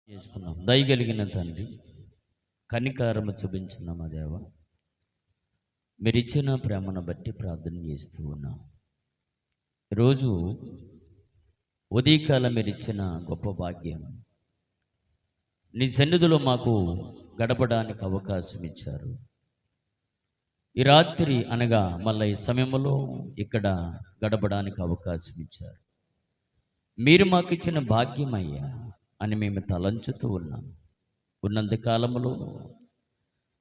చేసుకున్నాం. దయగలిగిన తండ్రి, కనికారము చూపించిన మా దేవ, మీరిచ్చిన ప్రేమను బట్టి ప్రార్థన చేస్తూ ఉన్నాం. రోజు ఉదయకాలం మీరిచ్చిన గొప్ప భాగ్యం, నీ సన్నిధిలో మాకు గడపడానికి అవకాశం ఇచ్చారు. ఈ రాత్రి అనగా మళ్ళీ ఈ సమయంలో ఇక్కడ గడపడానికి అవకాశం ఇచ్చారు. మీరు మాకు ఇచ్చిన భాగ్యమయ్యా అని మేము తలంచుతూ ఉన్నాం. ఉన్నంత కాలంలో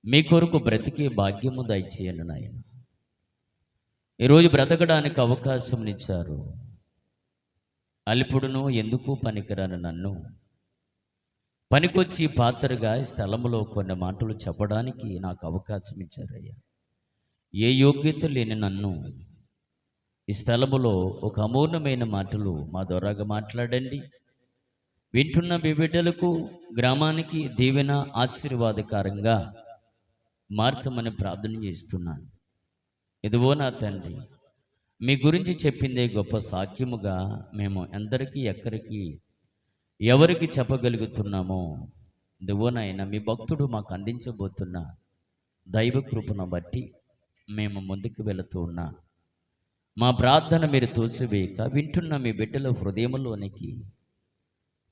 మీ కొరకు బ్రతికే భాగ్యము దయచేయండి నాయన. ఈరోజు బ్రతకడానికి అవకాశం ఇచ్చారు. అల్పుడును ఎందుకు పనికిరాని నన్ను పనికొచ్చి పాత్రగా ఈ స్థలంలో కొన్ని మాటలు చెప్పడానికి నాకు అవకాశం ఇచ్చారయ్యా. ఏ యోగ్యత లేని నన్ను ఈ స్థలములో ఒక అమూల్యమైన మాటలు మా ద్వారాగా మాట్లాడండి. వింటున్న మీ బిడ్డలకు, గ్రామానికి దీవెన ఆశీర్వాదకరంగా మార్చమని ప్రార్థన చేస్తున్నాను. ఇదిగో నా తండ్రి, మీ గురించి చెప్పిందే గొప్ప సాక్ష్యముగా మేము ఎందరికీ ఎవరికి చెప్పగలుగుతున్నామో, ఇదిగో నాయన మీ భక్తుడు మాకు అందించబోతున్న దైవ కృపను బట్టి మేము ముందుకు వెళుతూ ఉన్నా. మా ప్రార్థన మీరు తోసివేయక వింటున్న మీ బిడ్డల హృదయంలోనికి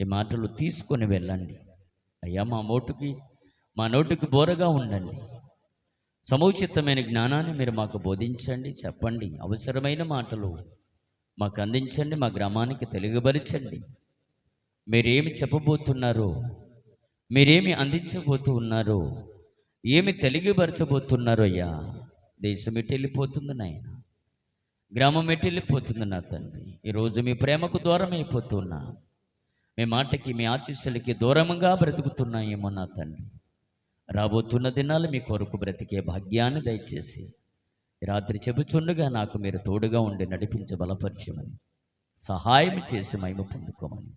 ఈ మాటలు తీసుకొని వెళ్ళండి అయ్యా. మా నోటికి బోరగా ఉండండి. సముచితమైన జ్ఞానాన్ని మీరు మాకు బోధించండి, చెప్పండి. అవసరమైన మాటలు మాకు అందించండి, మా గ్రామానికి తెలియబరచండి. మీరేమి చెప్పబోతున్నారో, మీరేమి అందించబోతూ ఉన్నారో, ఏమి తెలియబరచబోతున్నారో అయ్యా. దేశం ఎటు వెళ్ళిపోతుంది నాయన, గ్రామం ఎటు వెళ్ళిపోతుంది నా తండ్రి. ఈరోజు మీ ప్రేమకు దూరం అయిపోతున్నా, మీ మాటకి మీ ఆశీస్సులకి దూరంగా బ్రతుకుతున్నాయేమో నా తండ్రి. రాబోతున్న దినాలు మీ కొరకు బ్రతికే భాగ్యాన్ని దయచేసి రాత్రి చెబుచుండగా నాకు మీరు తోడుగా ఉండి నడిపించి బలపరచమని, సహాయం చేసి మహిమ పొందుకోమని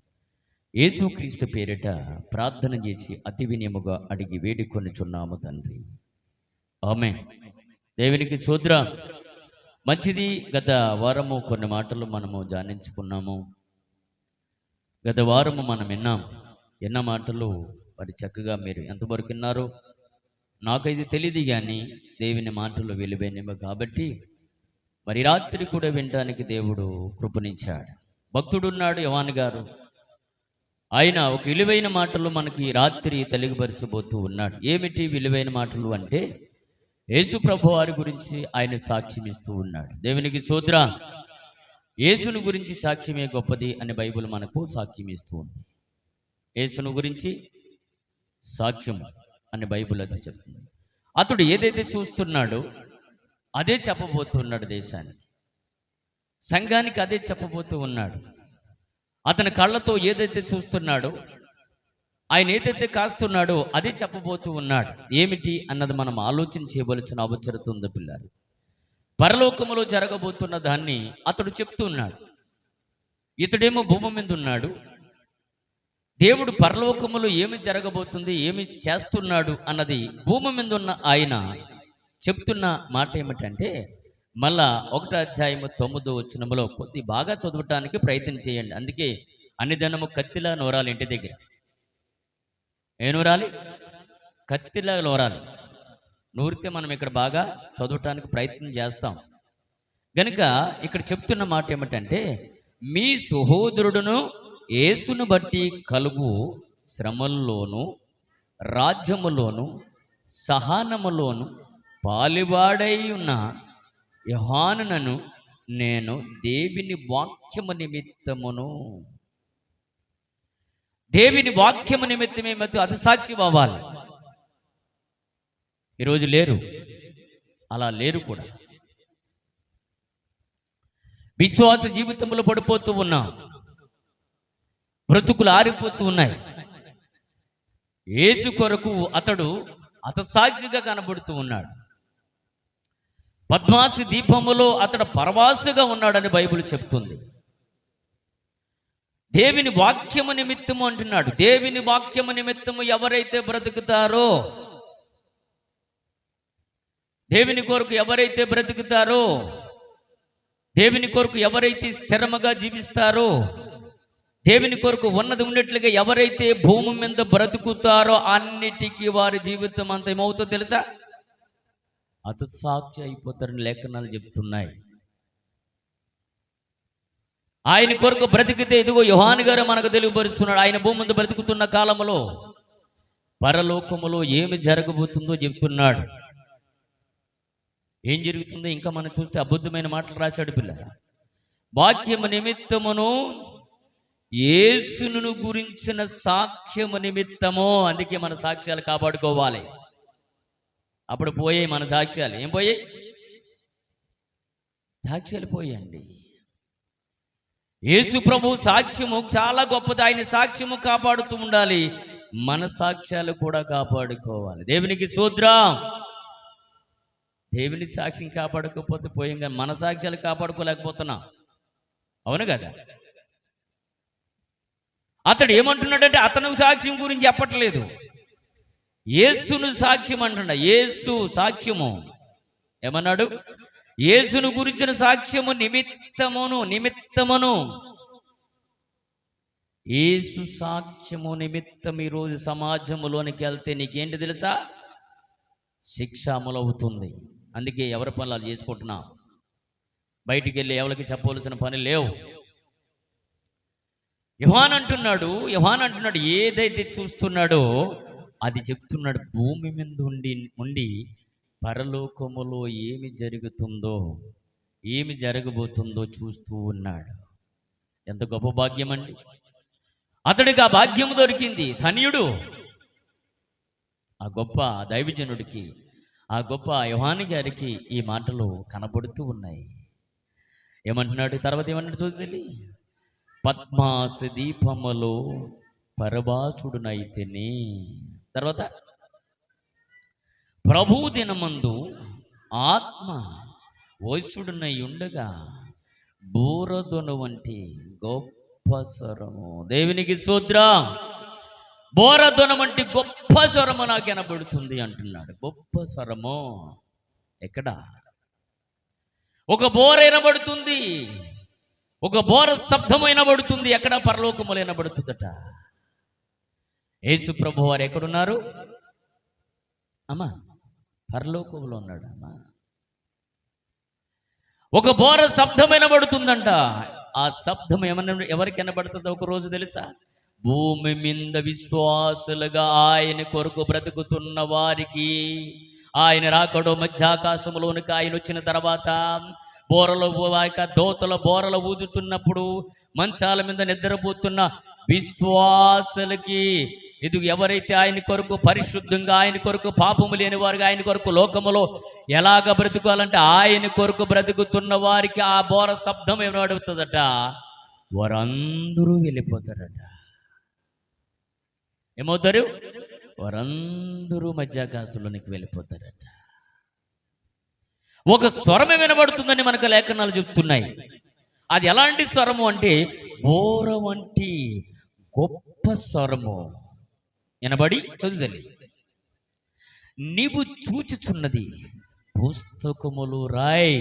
యేసుక్రీస్తు పేరిట ప్రార్థన చేసి అతి వినయముగా అడిగి వేడుకొనుచున్నాము తండ్రి. ఆమేన్. దేవునికి స్తోత్రం. మంచిది. గత వారము కొన్ని మాటలు మనము ధ్యానించుకున్నాము. గత వారము మనం ఎన్న మాటలు మరి చక్కగా మీరు ఎంతవరకు విన్నారో నాకైతే తెలియదు, కానీ దేవుని మాటలు విలువైనవి కాబట్టి మరి రాత్రి కూడా వినడానికి దేవుడు కృపణించాడు. భక్తుడున్నాడు యోహాను గారు, ఆయన ఒక విలువైన మాటలు మనకి రాత్రి తెలియపరచబోతూ ఉన్నాడు. ఏమిటి విలువైన మాటలు అంటే, యేసు ప్రభు వారి గురించి ఆయన సాక్ష్యం ఇస్తూ ఉన్నాడు. దేవునికి స్తోత్రం. యేసును గురించి సాక్ష్యమే గొప్పది అని బైబిల్ మనకు సాక్ష్యం ఇస్తూ ఉంది. యేసును గురించి సాక్ష్యం అని బైబిల్ అది చెప్తుంది. అతడు ఏదైతే చూస్తున్నాడో అదే చెప్పబోతున్నాడు దేశానికి, సంఘానికి అదే చెప్పబోతూ ఉన్నాడు. అతని కళ్ళతో ఏదైతే చూస్తున్నాడో, ఆయన ఏదైతే కాస్తున్నాడో అదే చెప్పబోతూ ఉన్నాడు. ఏమిటి అన్నది మనం ఆలోచన చేయవలసిన అవసరం ఉంది పిల్లలు. పరలోకములో జరగబోతున్న దాన్ని అతడు చెప్తూ ఉన్నాడు. ఇతడేమో భూమి మీద ఉన్నాడు. దేవుడు పరలోకములో ఏమి జరగబోతుంది, ఏమి చేస్తున్నాడు అన్నది భూమి మీద ఉన్న ఆయన చెప్తున్న మాట ఏమిటంటే, మళ్ళా 1వ అధ్యాయము 9వ వచనములో కొద్ది బాగా చదవటానికి ప్రయత్నం చేయండి. అందుకే అన్ని దినము కత్తిలా నోరాలి. ఇంటి దగ్గర ఏ నూరాలి? కత్తిలా నూరాలి. నూరితే మనం ఇక్కడ బాగా చదవటానికి ప్రయత్నం చేస్తాం. గనుక ఇక్కడ చెప్తున్న మాట ఏమిటంటే, మీ సహోదరుడును యేసును బట్టి కలుగు శ్రమల్లోను, రాజ్యములోను, సహనములోను పాలివాడై ఉన్న యోహానును నేను దేవుని వాక్యము నిమిత్తమే అది సాక్షి అవ్వాలి. ఈరోజు లేరు, అలా లేరు కూడా. విశ్వాస జీవితంలో పడిపోతూ ఉన్నాం, బ్రతుకులు ఆరిపోతూ ఉన్నాయి. యేసు కొరకు అతడు హతసాక్షిగా కనబడుతూ ఉన్నాడు. పద్మాసు దీపములో అతడు పరవాసుగా ఉన్నాడని బైబిల్ చెప్తుంది. దేవుని వాక్యము నిమిత్తము అంటున్నాడు. దేవుని వాక్యము నిమిత్తము ఎవరైతే బ్రతుకుతారో, దేవుని కొరకు ఎవరైతే బ్రతుకుతారో, దేవుని కొరకు ఎవరైతే స్థిరముగా జీవిస్తారో, దేవుని కొరకు ఉన్నది ఉన్నట్లుగా ఎవరైతే భూమి మీద బ్రతుకుతారో అన్నిటికీ వారి జీవితం అంత ఏమవుతుందో తెలుసా? హతసాక్షి అయిపోతారని లేఖనాలు చెప్తున్నాయి. ఆయన కొరకు బ్రతికితే ఇదిగో యోహాను గారు మనకు తెలియపరుస్తున్నాడు. ఆయన భూమి మీద బ్రతుకుతున్న కాలంలో పరలోకములో ఏమి జరగబోతుందో చెప్తున్నాడు. ఏం జరుగుతుందో ఇంకా మనం చూస్తే అబద్ధమైన మాటలు రాశాడు పిల్ల. వాక్యము నిమిత్తమును యేసును గురించిన సాక్ష్యము నిమిత్తము. అందుకే మన సాక్ష్యాలు కాపాడుకోవాలి. అప్పుడు పోయాయి మన సాక్ష్యాలు. ఏం పోయాయి? సాక్ష్యాలు పోయండి. యేసు ప్రభు సాక్ష్యము చాలా గొప్పది. ఆయన సాక్ష్యము కాపాడుతూ ఉండాలి. మన సాక్ష్యాలు కూడా కాపాడుకోవాలి. దేవునికి స్తోత్రం. దేవుని సాక్ష్యం కాపాడుకోకపోతే పోయాం, కానీ మన సాక్ష్యాలు కాపాడుకోలేకపోతున్నాం. అవును కదా? అతడు ఏమంటున్నాడంటే అతను సాక్ష్యం గురించి చెప్పట్లేదు, యేసును సాక్ష్యం అంటున్నా. యేసు సాక్ష్యము ఏమన్నాడు? యేసును గురించిన సాక్ష్యము నిమిత్తమును యేసు సాక్ష్యము నిమిత్తం ఈరోజు సమాజంలోనికి వెళ్తే నీకేంటి తెలుసా? శిక్ష అమలవుతుంది. అందుకే ఎవరి పనులు చేసుకుంటున్నాం. బయటికి వెళ్ళి ఎవరికి చెప్పవలసిన పని లేవు. యోహాను అంటున్నాడు ఏదైతే చూస్తున్నాడో అది చెప్తున్నాడు. భూమి మీద ఉండి పరలోకములో ఏమి జరుగుతుందో, ఏమి జరగబోతుందో చూస్తూ ఉన్నాడు. ఎంత గొప్ప భాగ్యం అండి! అతడికి ఆ భాగ్యం దొరికింది. ధన్యుడు. ఆ గొప్ప దైవజనుడికి, ఆ గొప్ప యోహాను గారికి ఈ మాటలు కనబడుతూ ఉన్నాయి. ఏమంటున్నాడు తర్వాత? ఏమన్నాడు చూద్దాం. పద్మాస దీపములో పరభాసుడునైతేనే. తర్వాత ప్రభు దినమందు ఆత్మ వయసుడునై ఉండగా బూరదొను వంటి గొప్ప స్వరము. దేవునికి స్తోత్రం. బోరధ్వనం వంటి గొప్ప స్వరము నాకు వినబడుతుంది అంటున్నాడు. గొప్ప స్వరము ఎక్కడ? ఒక బోర వినబడుతుంది, ఒక బోర శబ్దం వినబడుతుంది. ఎక్కడ? పరలోకములు వినబడుతుందట. యేసు ప్రభు వారు ఎక్కడున్నారు అమ్మా? పరలోకములో ఉన్నాడు అమ్మా. ఒక బోర శబ్దం వినబడుతుందంట. ఆ శబ్దం ఎవరికి వినబడుతుందో ఒక రోజు తెలుసా? భూమి మీద విశ్వాసులుగా ఆయన కొరకు బ్రతుకుతున్న వారికి. ఆయన రాకడో మధ్యాకాశంలోనికి ఆయన వచ్చిన తర్వాత బోరలు దోతల బోరలు ఊదుతున్నప్పుడు మంచాల మీద నిద్రపోతున్న విశ్వాసులకి, ఇది ఎవరైతే ఆయన కొరకు పరిశుద్ధంగా, ఆయన కొరకు పాపము లేని వారుగా, ఆయన కొరకు లోకములో ఎలాగ బ్రతుకోవాలంటే ఆయన కొరకు బ్రతుకుతున్న వారికి ఆ బోర శబ్దం ఏమడుగుతుందట? వారందరూ వెళ్ళిపోతారట. ఏమవుతారు? వారందరూ మధ్యాకాశంలోనికి వెళ్ళిపోతారట. ఒక స్వరమే వినబడుతుందని మనకు లేఖనాలు చెప్తున్నాయి. అది ఎలాంటి స్వరము అంటే బోర వంటి గొప్ప స్వరము వినబడి చదువుతుంది. నీవు చూచుచున్నది పుస్తకములు రాయ్.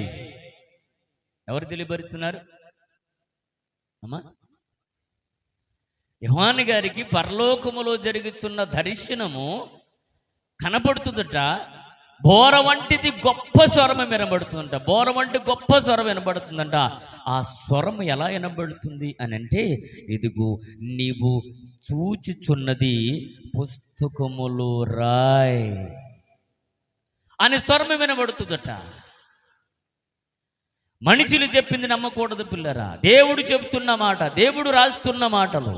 ఎవరు తెలియపరుస్తున్నారు అమ్మా? యోహాను గారికి పరలోకములో జరుగుతున్న దర్శనము కనబడుతుందట. బోర వంటిది గొప్ప స్వరం వినబడుతుందంట. బోర వంటి గొప్ప స్వరం వినబడుతుందంట. ఆ స్వరం ఎలా వినబడుతుంది అని అంటే, ఇదిగో నీవు చూచుచున్నది పుస్తకములు రాయ్ అని స్వరం వినబడుతుందట. మనుషులు చెప్పింది నమ్మకూడదు పిల్లరా. దేవుడు చెప్తున్న మాట, దేవుడు రాస్తున్న మాటలు.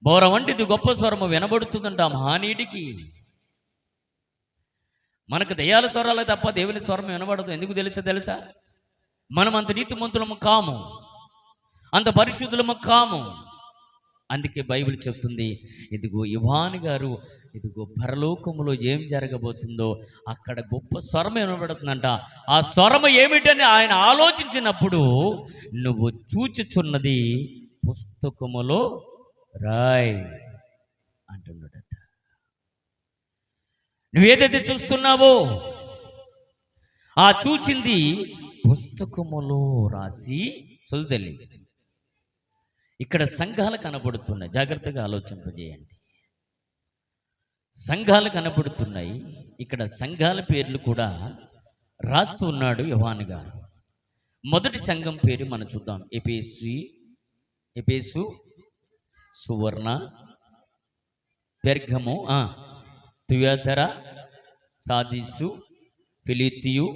బోర వంటిది గొప్ప స్వరము వినబడుతుందంట మహానీయుడికి. మనకు దయ్యాల స్వరాలే తప్ప దేవుని స్వరం వినబడదు. ఎందుకు తెలుసా? మనం అంత నీతిమంతులము కాము, అంత పరిశుద్ధులము కాము. అందుకే బైబిల్ చెప్తుంది, ఇదిగో యోహాను గారు ఇదిగో పరలోకములో ఏం జరగబోతుందో అక్కడ గొప్ప స్వరం వినబడుతుందంట. ఆ స్వరం ఏమిటని ఆయన ఆలోచించినప్పుడు, నువ్వు చూచుచున్నది పుస్తకములో రాయ్ అంటున్నాడట. నువ్వేదైతే చూస్తున్నావో ఆ చూచింది పుస్తకములో రాసి చదువుతల్లి. ఇక్కడ సంఘాలు కనబడుతున్నాయి, జాగ్రత్తగా ఆలోచింపజేయండి. సంఘాలు కనబడుతున్నాయి. ఇక్కడ సంఘాల పేర్లు కూడా రాస్తూ ఉన్నాడు యోహాను గారు. మొదటి సంఘం పేరు మనం చూద్దాం. ఎఫెసు, సువర్ణ, పెర్గము, తుయతర, సాదిసు, ఫిలితియు,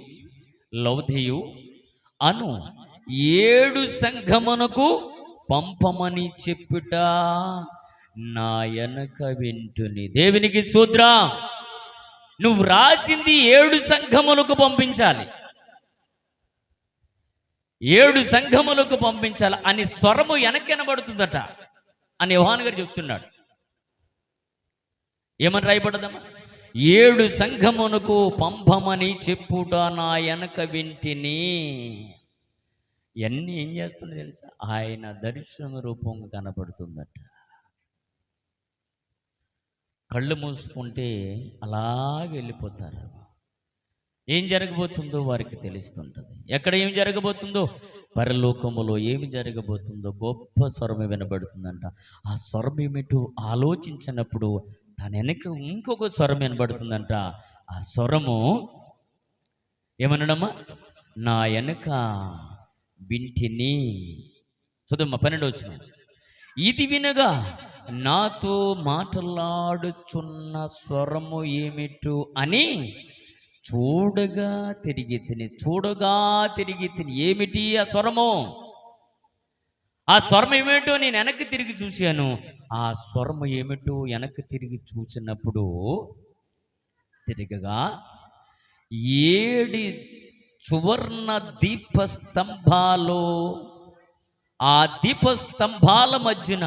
లౌధియు అను 7 సంఘమునకు పంపమని చెప్పుట నా వెనక వింటుని. దేవునికి స్తోత్రం. నువ్వు రాసింది 7 సంఘములకు పంపించాలి, 7 సంఘములకు పంపించాలి అని స్వరము వెనకెనబడుతుందట అని యోహాను గారు చెప్తున్నాడు. ఏమని రాయబడ్డదమ్మా? 7 సంఘమునకు పంపమని చెప్పుట నా వెనక వింటిని. ఇవన్నీ ఏం చేస్తుందో తెలుసా? ఆయన దర్శన రూపంగా కనపడుతుందట. కళ్ళు మూసుకుంటే అలాగే వెళ్ళిపోతారు. ఏం జరగబోతుందో వారికి తెలుస్తుంటుంది. ఎక్కడ ఏం జరగబోతుందో, పరలోకములో ఏమి జరగబోతుందో గొప్ప స్వరం వినబడుతుందంట. ఆ స్వరం ఏమిటో ఆలోచించినప్పుడు తన వెనక ఇంకొక స్వరం వినబడుతుందంట. ఆ స్వరము ఏమన్నాడమ్మా? నా వెనక వింటిని. చూదమ్మా 12వ వచనం. ఇది వినగా నాతో మాట్లాడుచున్న స్వరము ఏమిటో అని చూడగా తిరిగి తిని. ఏమిటి ఆ స్వరము? ఆ స్వరం ఏమిటో నేను వెనక్కి తిరిగి చూశాను. ఆ స్వరము ఏమిటో వెనక్కి తిరిగి చూసినప్పుడు తిరగగా 7 సువర్ణ దీపస్తంభాలు, ఆ దీపస్తంభాల మధ్యన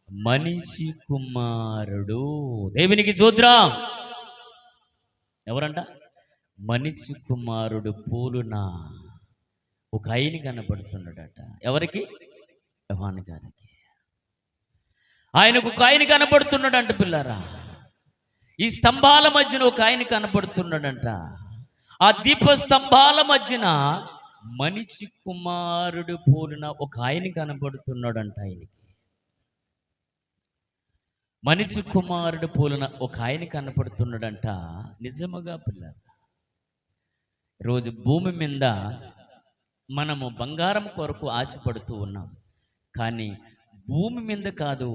మనిషి కుమారుడు. దేవునికి స్తోత్రం. ఎవరంట? మనిషి కుమారుడు పోలున ఒక ఆయన కనపడుతున్నాడట. ఎవరికి? యోహాను గారికి. ఆయనకు ఒక ఆయన కనపడుతున్నాడంట పిల్లారా. ఈ స్తంభాల మధ్యన ఒక ఆయన కనపడుతున్నాడంట. ఆ దీప స్తంభాల మధ్యన మనిషి కుమారుడు పోలిన ఒక ఆయన కనపడుతున్నాడంట. ఆయనకి మనిషి కుమారుడు పోలిన ఒక ఆయన కనపడుతున్నాడంట. నిజముగా పిల్లలు, రోజు భూమి మీద మనము బంగారం కొరకు ఆశపడుతూ ఉన్నాం. కానీ భూమి మీద కాదు,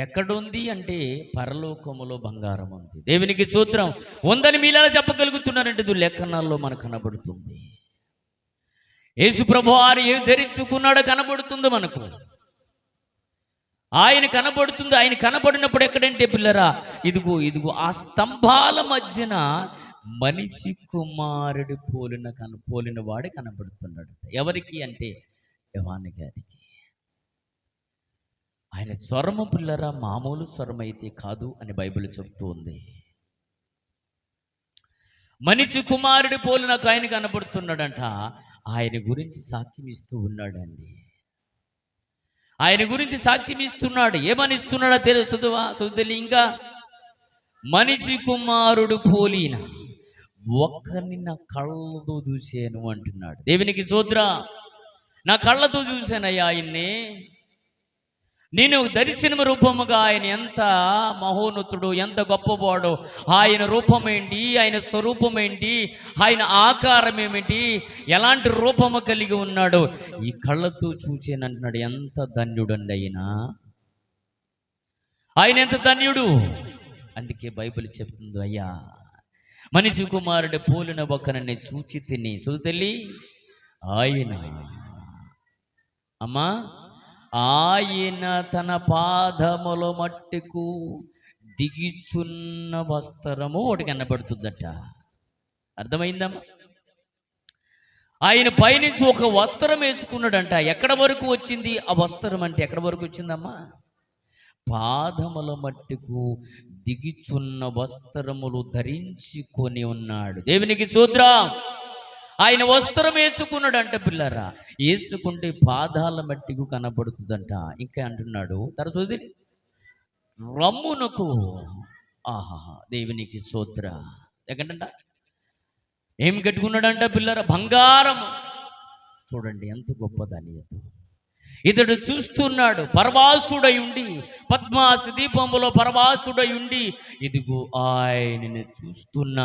ఎక్కడుంది అంటే పరలోకములో బంగారం ఉంది. దేవునికి స్తోత్రం. ఉందని మీలా చెప్పగలుగుతున్నారంటే ఇది లేఖనాల్లో మనకు కనబడుతుంది. యేసు ప్రభువు వారు ఏం ధరించుకున్నాడో కనబడుతుందో మనకు. ఆయన కనబడుతుంది. ఆయన కనబడినప్పుడు ఎక్కడంటే పిల్లరా, ఇదిగో ఆ స్తంభాల మధ్యన మనిషి కుమారుడు పోలిన వాడు కనబడుతున్నాడు. ఎవరికి అంటే యోహాను గారికి. ఆయన స్వరము పిల్లరా మామూలు స్వరం అయితే కాదు అని బైబిల్ చెప్తూ ఉంది. మనిషి కుమారుడు పోలిన ఆయన కనబడుతున్నాడంట. ఆయన గురించి సాక్ష్యం ఇస్తూ ఉన్నాడండి. ఆయన గురించి సాక్ష్యం ఇస్తున్నాడు. ఏమని ఇస్తున్నాడో చదువుతలే ఇంకా. మనిషి కుమారుడు పోలిన ఒక్కరిని నా కళ్ళతో చూశాను అంటున్నాడు. దేవునికి స్తోత్రం. నా కళ్ళతో చూశానయ్యా ఆయన్ని. నేను దర్శనం రూపముగా ఆయన ఎంత మహోన్నతుడు, ఎంత గొప్పవాడో, ఆయన రూపమేంటి, ఆయన స్వరూపమేంటి, ఆయన ఆకారం ఏమిటి, ఎలాంటి రూపము కలిగి ఉన్నాడో ఈ కళ్ళతో చూచానంటున్నాడు. ఎంత ధన్యుడండి ఆయన ఎంత ధన్యుడు. అందుకే బైబిల్ చెప్తుంది, అయ్యా మనిషి కుమారుడు పోలిన ఒకరిని చూచి తిని. చదువుతల్లి ఆయన అమ్మా ఆయన తన పాదముల మట్టుకు దిగిచున్న వస్త్రము ఒకటి కనబడుతుందట. అర్థమైందమ్మా? ఆయన పైనుంచి ఒక వస్త్రం వేసుకున్నాడంట. ఎక్కడ వరకు వచ్చింది ఆ వస్త్రం అంటే? ఎక్కడ వరకు వచ్చిందమ్మా? పాదముల మట్టుకు దిగిచున్న వస్త్రములు ధరించుకొని ఉన్నాడు. దేవునికి స్తోత్రం. ఆయన వస్త్రం వేసుకున్నాడంట పిల్లరా. వేసుకుంటే పాదాల మట్టికు కనబడుతుందంట. ఇంకా అంటున్నాడు తర్వాత రమ్మునకు. ఆహా, దేవునికి స్తోత్రం. ఎక్కడంట ఏమి కట్టుకున్నాడంట పిల్లరా? బంగారం. చూడండి ఎంత గొప్ప ధన్యత. ఇతడు చూస్తున్నాడు, పరవాసుడై ఉండి, పద్మాస దీపములో పరవాసుడై ఉండి, ఇదిగో ఆయనని చూస్తున్న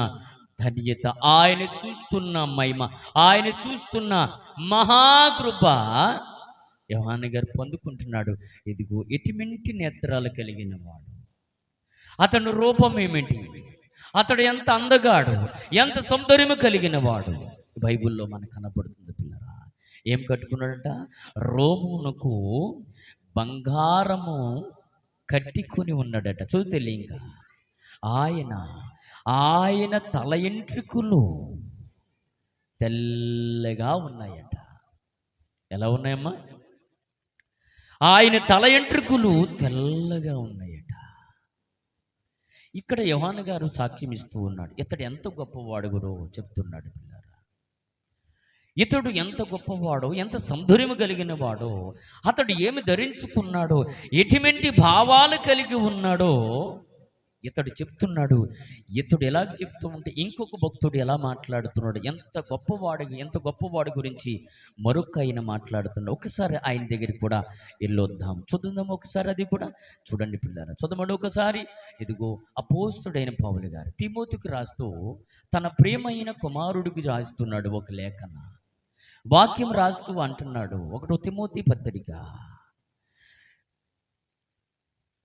ధన్యత, ఆయన చూస్తున్న మహిమ, ఆయన చూస్తున్న మహాకృప యోహాను గారు పొందుకుంటున్నాడు. ఇదిగో ఎటువంటి నేత్రాలు కలిగిన వాడు, అతని రూపం ఏమిటి, అతడు ఎంత అందగాడు, ఎంత సౌందర్యము కలిగిన వాడు బైబిల్లో మనకు కనపడుతుంది పిల్లరా. ఏం కట్టుకున్నాడంట? రోమునకు బంగారము కట్టుకొని ఉన్నాడట. చూద్దాం ఇంకా ఆయన తల ఎంట్రుకలు తెల్లగా ఉన్నాయట. ఎలా ఉన్నాయమ్మా? ఆయన తల ఎంట్రుకలు తెల్లగా ఉన్నాయట. ఇక్కడ యోహాను గారు సాక్ష్యం ఇస్తూ ఉన్నాడు. ఇతడు ఎంత గొప్పవాడుగురో చెప్తున్నాడు పిల్లరా. ఇతడు ఎంత గొప్పవాడో, ఎంత సౌందర్యము కలిగిన వాడో, అతడు ఏమి ధరించుకున్నాడో, ఎటువంటి భావాలు కలిగి ఉన్నాడో ఇతడు చెప్తున్నాడు. ఇతడు ఎలాగ చెప్తూ ఉంటే ఇంకొక భక్తుడు ఎలా మాట్లాడుతున్నాడు, ఎంత గొప్పవాడి గురించి మరొక ఆయన మాట్లాడుతున్నాడు. ఒకసారి ఆయన దగ్గరికి కూడా వెళ్ళొద్దాం, చూద్దాం ఒకసారి. అది కూడా చూడండి పిల్లరా, చూద్దామండి ఒకసారి. ఇదిగో అపోస్తుడైన పౌలు గారు తిమోతికి రాస్తూ తన ప్రియమైన కుమారుడికి రాస్తున్నాడు ఒక లేఖన, వాక్యం రాస్తూ అంటున్నాడు. ఒకటో తిమోతి పత్రిక,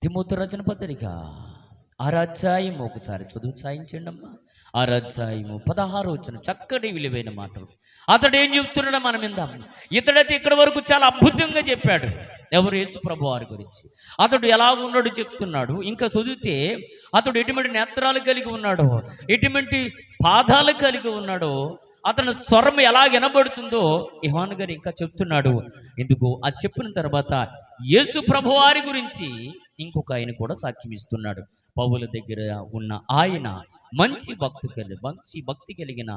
తిమోతి రచన పత్రిక 6వ అధ్యాయం ఒకసారి చదువు సాయించండి అమ్మా. 6వ అధ్యాయము 16వ వచనం, చక్కటి విలువైన మాటలు. అతడు ఏం చెప్తున్నాడో మనం విందాం. ఇతడైతే ఇక్కడ వరకు చాలా అద్భుతంగా చెప్పాడు, ఎవరు? యేసు ప్రభు వారి గురించి. అతడు ఎలా ఉన్నాడో చెప్తున్నాడు. ఇంకా చదివితే అతడు ఎటువంటి నేత్రాలు కలిగి ఉన్నాడో, ఎటువంటి పాదాలు కలిగి ఉన్నాడో, అతని స్వరం ఎలా వినబడుతుందో యోహాను గారు ఇంకా చెప్తున్నాడు. ఎందుకు అది చెప్పిన తర్వాత యేసు ప్రభు వారి గురించి ఇంకొక ఆయన కూడా సాక్ష్యం ఇస్తున్నాడు. పౌలు దగ్గర ఉన్న ఆయన మంచి భక్తి కలిగిన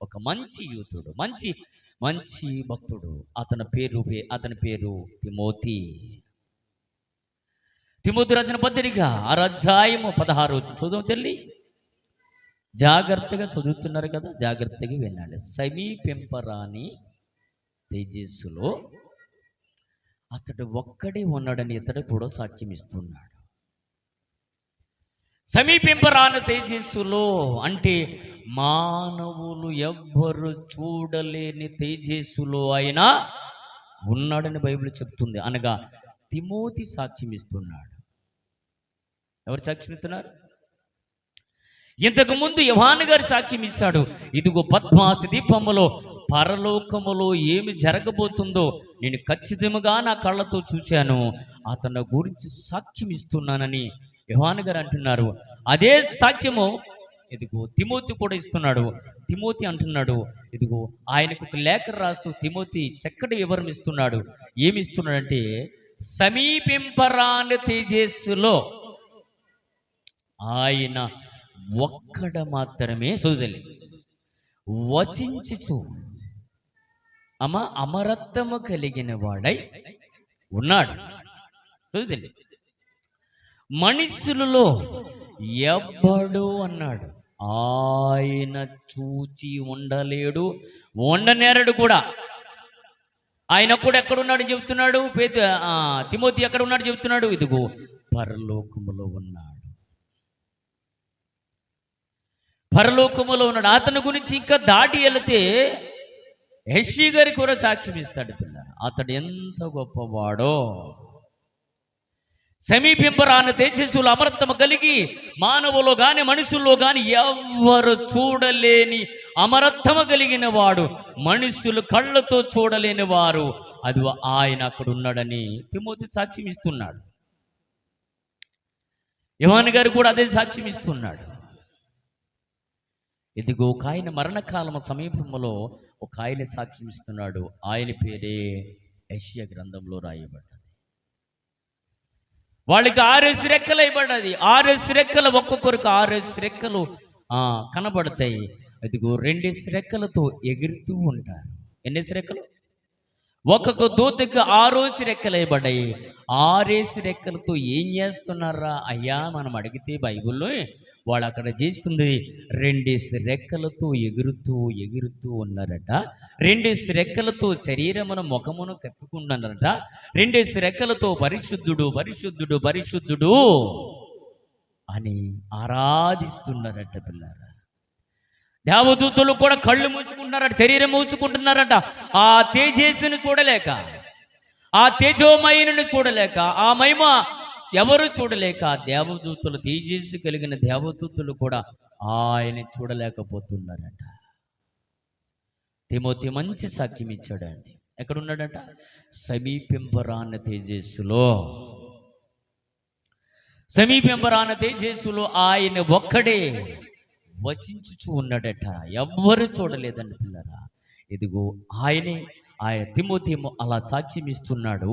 ఒక మంచి యూతుడు, మంచి భక్తుడు. అతని పేరు తిమోతి. తిమోతి రచన పత్రిక 6వ అధ్యాయము 16 చదువు తల్లి. జాగ్రత్తగా చదువుతున్నారు కదా, జాగ్రత్తగా వినండి. సమీపింపరాని తేజస్సులో అతడు ఒక్కడే ఉన్నాడని ఇతడు కూడా సాక్ష్యం ఇస్తున్నాడు. సమీపింపరాని తేజస్సులో అంటే మానవులు ఎవ్వరు చూడలేని తేజస్సులో ఆయన ఉన్నాడని బైబిల్ చెప్తుంది. అనగా తిమోతి సాక్ష్యం ఇస్తున్నాడు. ఎవరు సాక్ష్యం ఇస్తున్నారు? ఇంతకుముందు యోహాను గారు సాక్ష్యం ఇస్తాడు. ఇదిగో పద్మాస దీపములో పరలోకములో ఏమి జరగబోతుందో నేను ఖచ్చితంగా నా కళ్ళతో చూశాను, అతని గురించి సాక్ష్యం ఇస్తున్నానని యోహాను గారు అంటున్నారు. అదే సాక్ష్యము ఇదిగో తిమోతి కూడా ఇస్తున్నాడు. తిమోతి అంటున్నాడు, ఇదిగో ఆయనకు ఒక లేఖ రాస్తూ తిమోతి చక్కటి వివరం ఇస్తున్నాడు. ఏమి ఇస్తున్నాడంటే, సమీపింపరాని తేజస్సులో ఆయన ఒక్కడ మాత్రమే సోదలి వసించుచు అమరత్వము కలిగిన వాడై ఉన్నాడు. సోదలి మనుషులలో ఎవ్వడు అన్నాడు ఆయన చూచి ఉండలేడు, ఉండనేరడు కూడా. ఆయన కూడా ఎక్కడున్నాడు చెబుతున్నాడు. తిమోతి ఎక్కడ ఉన్నాడు చెబుతున్నాడు. ఇదిగో పరలోకములో ఉన్నాడు, పరలోకములో ఉన్నాడు. అతని గురించి ఇంకా దాటి వెళితే యెషయా గారి కూడా సాక్ష్యం ఇస్తాడు పిల్ల. అతడు ఎంత గొప్పవాడో, సమీపింపరాని తేజస్సులు అమరత్వము కలిగి మానవులో గాని మనుషుల్లో గాని ఎవ్వరు చూడలేని అమరత్వము కలిగిన వాడు, మనుషులు కళ్ళతో చూడలేని వారు, అది ఆయన అక్కడ ఉన్నాడని తిమోతి సాక్ష్యం ఇస్తున్నాడు. యోహాను గారు కూడా అదే సాక్ష్యం ఇస్తున్నాడు. ఇదిగో ఒక ఆయన మరణకాలం సమీపంలో ఒక ఆయన సాక్ష్యం ఇస్తున్నాడు. ఆయన పేరే యెషయా గ్రంథంలో రాయబడ్డది. వాళ్ళకి 6 రెక్కలు ఇవ్వబడ్డది. 6 రెక్కలు, ఒక్కొక్కరికి 6 రెక్కలు కనబడతాయి. ఇదిగో 2 రెక్కలతో ఎగురుతూ ఉంటారు. ఎన్ని రెక్కలు? ఒక్కొక్క దూతకి 6 రెక్కలు వేయబడ్డాయి. 6 రెక్కలతో ఏం చేస్తున్నారా అయ్యా మనం అడిగితే బైబిల్లో వాళ్ళు అక్కడ చేస్తుంది 2 రెక్కలతో ఎగురుతూ ఎగురుతూ ఉన్నారట. 2 రెక్కలతో శరీరమును ముఖమును కప్పుకున్నారట. 2 రెక్కలతో పరిశుద్ధుడు పరిశుద్ధుడు పరిశుద్ధుడు అని ఆరాధిస్తున్నారట పిల్లారా. దేవదూతలు కూడా కళ్ళు మూసుకుంటున్నారట, శరీరం మూసుకుంటున్నారట. ఆ తేజస్సును చూడలేక, ఆ తేజోమయుని చూడలేక, ఆ మహిమ ఎవరు చూడలేక, దేవదూతలు తేజస్సు కలిగిన దేవదూతలు కూడా ఆయన చూడలేకపోతున్నారట. తిమోతి మంచి సాక్ష్యం ఇచ్చాడండి. ఎక్కడున్నాడట? సమీపింపరాని తేజస్సులో, సమీపింపరాని తేజస్సులో ఆయన ఒక్కడే వసించుచూ ఉన్నాడట. ఎవ్వరు చూడలేదండి పిల్లరా. ఇదిగో ఆయన తిమోతి అలా సాక్ష్యం ఇస్తున్నాడు.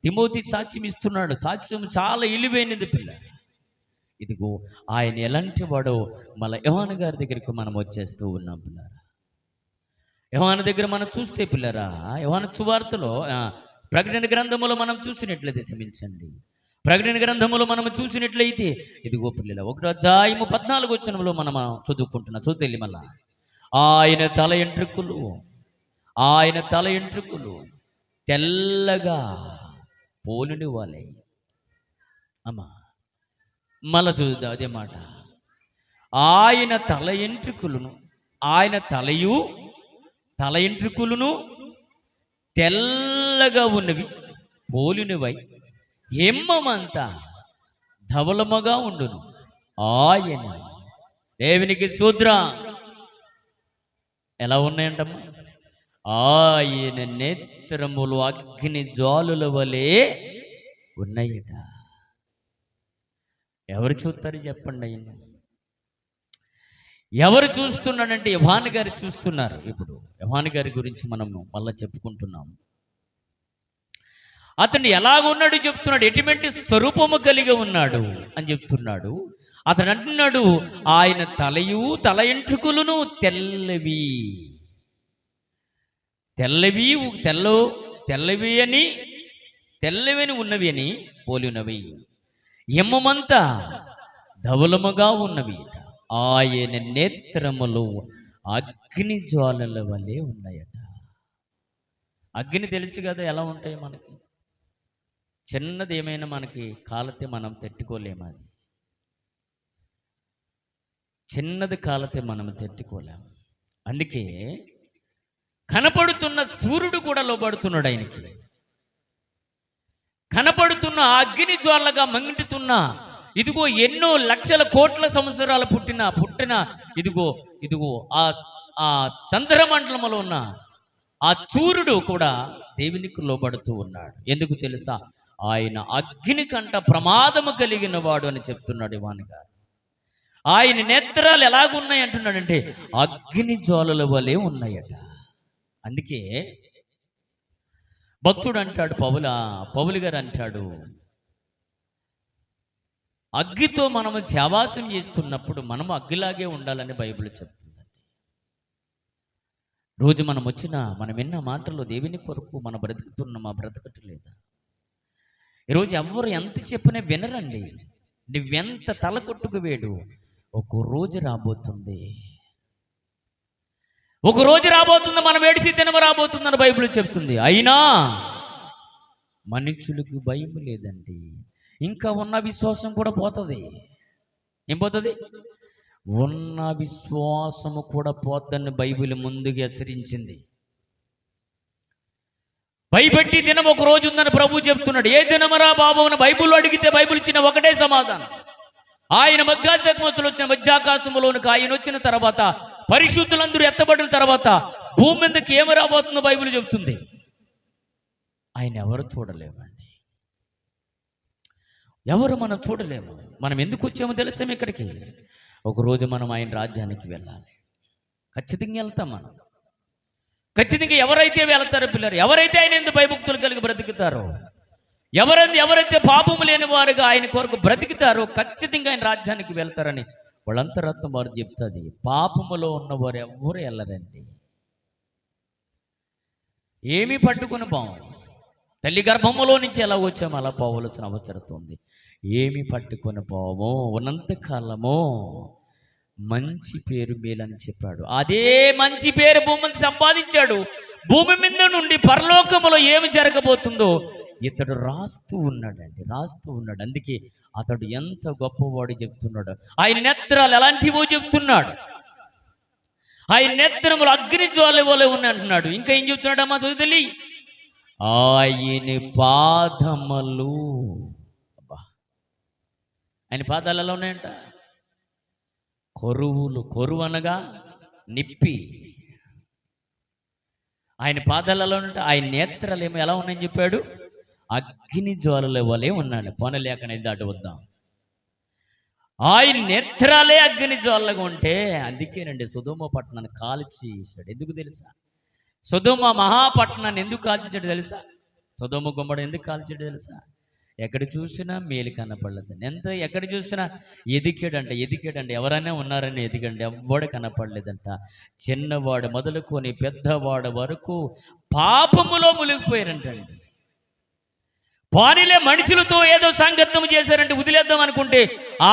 తిమోతి సాక్ష్యం ఇస్తున్నాడు. సాక్ష్యం చాలా ఇలువైనది పిల్లరా. ఇదిగో ఆయన ఎలాంటి వాడో మళ్ళీ యోహాను గారి దగ్గరికి మనం వచ్చేస్తూ ఉన్నాం పిల్లరా. యోహాను దగ్గర మనం చూస్తే పిల్లరా, యోహాను సువార్తలో ప్రకటన గ్రంథములో మనం చూసినట్లయితే, క్షమించండి, ప్రకటన గ్రంథములో మనం చూసినట్లయితే ఇదిగో పిల్లల 1వ అధ్యాయము 14వ వచనంలో మనం చదువుకుంటున్నాం. చూద్దాం మళ్ళా. ఆయన తల ఎంట్రుకులు తెల్లగా పోలిని వాళ్ళే. అమ్మా మళ్ళా చూద్దాం అదే మాట. ఆయన తల ఎంట్రుకులను తెల్లగా ఉన్నవి పోలినవై హిమ్మమంతా ధవలముగా ఉండును. ఆయన దేవునికి శూద్ర ఎలా ఉన్నాయంటమ్మా? ఆయన నేత్రములు అగ్ని జ్వాలుల వలె ఉన్నాయట. ఎవరు చూస్తారు చెప్పండి? ఆయన ఎవరు చూస్తున్నాడంటే యోహాను గారు చూస్తున్నారు. ఇప్పుడు యోహాను గారి గురించి మనం మళ్ళీ చెప్పుకుంటున్నాము. అతను ఎలాగున్నాడు చెప్తున్నాడు, ఎటువంటి స్వరూపము కలిగి ఉన్నాడు అని చెప్తున్నాడు. అతను అంటున్నాడు ఆయన తల ఎంట్రుకులను తెల్లవి ఉన్నవి అని పోలినవి, ఎమ్మమంతా ధవలముగా ఉన్నవి. ఆయన నేత్రములు అగ్ని జ్వాలల వలె ఉన్నాయట. అగ్ని తెలుసు కదా ఎలా ఉంటాయి మనకి. చిన్నది ఏమైనా మనకి కాలితే మనం తట్టుకోలేము. అది చిన్నది కాలితే మనం తట్టుకోలేము. అందుకే కనపడుతున్న సూర్యుడు కూడా లోబడుతున్నాడు ఆయనకి. కనపడుతున్న అగ్ని జ్వాలగా మండుతున్న ఇదిగో ఎన్నో లక్షల కోట్ల సంవత్సరాలు పుట్టిన ఇదిగో ఆ చంద్రమండలంలో ఉన్న ఆ సూర్యుడు కూడా దేవునికి లోబడుతూ ఉన్నాడు. ఎందుకు తెలుసా? ఆయన అగ్ని కంట ప్రమాదము కలిగిన వాడు అని చెప్తున్నాడు యోహాను గారు. ఆయన నేత్రాలు ఎలాగున్నాయి అంటున్నాడంటే అగ్ని జ్వాలల వలె ఉన్నాయట. అందుకే భక్తుడు అంటాడు, పౌలు గారు అంటాడు, అగ్గితో మనము సహవాసం చేస్తున్నప్పుడు మనము అగ్గిలాగే ఉండాలని బైబిల్ చెప్తుందండి. రోజు మనం విన్న మాటలు దేవుని కొరకు మనం బ్రతుకుతున్నామా, బ్రతకట్లేదా? ఈరోజు ఎవరు ఎంత చెప్పినా వినరండి. నువ్వెంత తల కొట్టుకు వేడు, ఒక రోజు రాబోతుంది, మనం ఏడిసి దినము రాబోతుందని బైబిల్ చెప్తుంది. అయినా మనుషులకు భయం లేదండి. ఇంకా ఉన్న విశ్వాసం కూడా పోతుంది. ఏం పోతుంది? ఉన్న విశ్వాసము కూడా పోద్దని బైబిల్ ముందుగా హెచ్చరించింది. భయపెట్టి దినం ఒక రోజు ఉందని ప్రభు చెప్తున్నాడు. ఏ దినమరా బాబు అని బైబిల్లో అడిగితే బైబిల్ ఇచ్చిన ఒకటే సమాధానం. ఆయన మధ్యాచకమతులు వచ్చిన మధ్యాకాశములోనికి ఆయన వచ్చిన తర్వాత, పరిశుద్ధులందరూ ఎత్తబడిన తర్వాత భూమి మీదకి ఏమి రాబోతుందో బైబిల్ చెప్తుంది. ఆయన ఎవరు చూడలేమండి, ఎవరు మనం చూడలేము. మనం ఎందుకు వచ్చామో తెలుసాము ఇక్కడికి? ఒకరోజు మనం ఆయన రాజ్యానికి వెళ్ళాలి. ఖచ్చితంగా వెళ్తాం మనం. ఖచ్చితంగా ఎవరైతే వెళ్తారో పిల్లలు, ఎవరైతే ఆయన ఎందుకు భయభక్తులు కలిగి బ్రతుకుతారో, ఎవరైతే పాపము లేని వారుగా ఆయన కొరకు బ్రతుకుతారో ఖచ్చితంగా ఆయన రాజ్యానికి వెళ్తారని వాళ్ళంతరత్వం వారు చెప్తుంది. పాపములో ఉన్నవారు ఎవరు వెళ్ళరండి. ఏమి పట్టుకుని పోము. తల్లి గర్భములో నుంచి ఎలా వచ్చామో అలా పోవలసిన అవసరం ఉంది. ఏమి పట్టుకొని పోవము, ఉన్నంత కాలము మంచి పేరు మేలని చెప్పాడు. అదే మంచి పేరు భూమిని సంపాదించాడు. భూమి మీద నుండి పరలోకములో ఏమి జరగబోతుందో ఇతడు రాస్తూ ఉన్నాడండి, రాస్తూ ఉన్నాడు. అందుకే అతడు ఎంత గొప్పవాడు చెప్తున్నాడు. ఆయన నేత్రాలు ఎలాంటివో చెప్తున్నాడు. ఆయన నేత్రములు అగ్ని జ్వాల వలె ఉన్నాయి అంటున్నాడు. ఇంకా ఏం చెప్తున్నాడమ్మా చదువుతల్లి? ఆయన పాదములు, ఆయన పాదాలు ఎలా ఉన్నాయంట? కొరువులు. కొరువు అనగా నిప్పి. ఆయన పాదాలు ఎలా ఉంటాయి? ఆయన నేత్రాలు ఏమో ఎలా ఉన్నాయని చెప్పాడు? అగ్ని జ్వాలల వలె ఉన్నాడు. పనులేకనేది దాటి వద్దాం. ఆయన నేత్రాలే అగ్ని జ్వాలగా ఉంటే అందుకేనండి సొదొమ పట్టణాన్ని కాల్చేసాడు. ఎందుకు తెలుసా? సొదొమ మహాపట్టణాన్ని ఎందుకు కాల్చేసాడు తెలుసా? సొదొమ గుమ్మడి ఎందుకు కాల్చాడు తెలుసా? ఎక్కడ చూసినా మేలు కనపడలేదు. ఎక్కడ చూసినా ఎదికాడంట. ఎవరైనా ఉన్నారని ఎదిగండి, ఎవ్వడు కనపడలేదంట. చిన్నవాడు మొదలుకొని పెద్దవాడు వరకు పాపములో మునిగిపోయారంటండి. వారిలే మనుషులతో ఏదో సంగతం చేశారంటే వదిలేద్దాం అనుకుంటే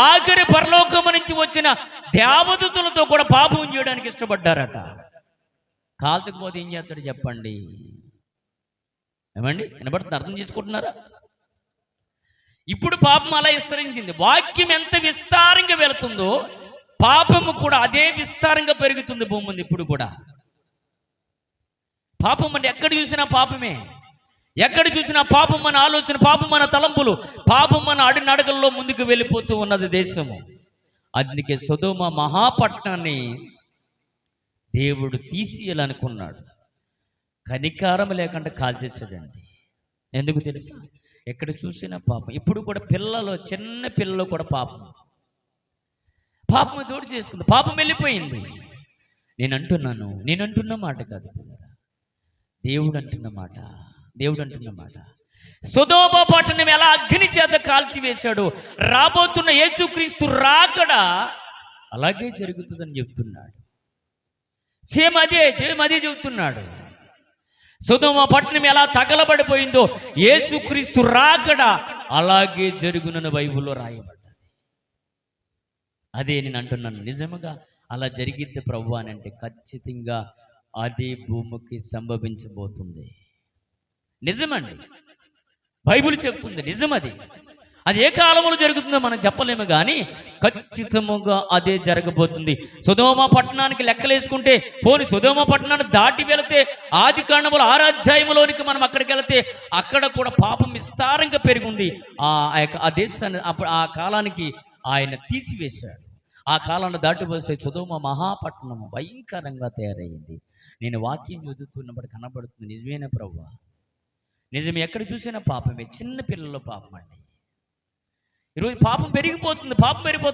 ఆఖరి పరలోకము నుంచి వచ్చిన దేవదూతలతో కూడా పాపం చేయడానికి ఇష్టపడ్డారట. కాల్చకపోతే ఏం చేస్తాడు చెప్పండి? ఏమండి, వినబడుతుంది? అర్థం చేసుకుంటున్నారా? ఇప్పుడు పాపం అలా విస్తరించింది. వాక్యం ఎంత విస్తారంగా వెళుతుందో పాపము కూడా అదే విస్తారంగా పెరుగుతుంది భూమి మీద. ఇప్పుడు కూడా పాపం అంటే ఎక్కడ చూసినా పాపమే. ఎక్కడ చూసినా పాపం మన ఆలోచన, పాపం మన తలంపులు, పాపం మన అడినడకల్లో ముందుకు వెళ్ళిపోతూ ఉన్నది దేశము. అందుకే సొదొమ మహాపట్నాన్ని దేవుడు తీసేయాలనుకున్నాడు. కనికారం లేకుండా కాల్చేసాడండి. ఎందుకు తెలుసా? ఎక్కడ చూసినా పాపం. ఇప్పుడు కూడా చిన్న పిల్లలు కూడా పాపం తోడు చేసుకుంది. పాపం వెళ్ళిపోయింది. నేను అంటున్న మాట కాదు, దేవుడు అంటున్న మాట. సొదొమ పట్టణం ఎలా అగ్ని చేత కాల్చివేశాడు, రాబోతున్న యేసుక్రీస్తు రాకడా అలాగే జరుగుతుందని చెప్తున్నాడు. సేమ్ అదే చెబుతున్నాడు. సొదొమ పట్టణం ఎలా తగలబడిపోయిందో యేసుక్రీస్తు రాకడా అలాగే జరుగునని బైబిల్లో రాయబడ్డది. అదే నేను అంటున్నాను. నిజముగా అలా జరిగిద్ది ప్రభువా అని అంటే ఖచ్చితంగా అదే భూమికి సంభవించబోతుంది. నిజమండి, బైబిల్ చెప్తుంది. నిజమది. అది ఏ కాలంలో జరుగుతుందో మనం చెప్పలేము, కానీ ఖచ్చితంగా అదే జరగబోతుంది. సొదొమ పట్టణానికి లెక్కలేసుకుంటే పోని సొదొమ పట్టణాన్ని దాటి వెళితే ఆది కాండములో 6వ అధ్యాయంలోనికి మనం అక్కడికి వెళితే అక్కడ కూడా పాపం విస్తారంగా పెరిగింది. ఆ దేశాన్ని ఆ కాలానికి ఆయన తీసివేశాడు. ఆ కాలాన్ని దాటి వస్తే సొదొమ మహాపట్టణము భయంకరంగా తయారయ్యింది. నేను వాక్యం చదువుతున్నప్పుడు కనబడుతుంది, నిజమేనా ప్రభువా? నిజమే. ఎక్కడ చూసినా పాపమే. చిన్న పిల్లల పాపం అండి. ఈరోజు పాపం పెరిగిపోతుంది.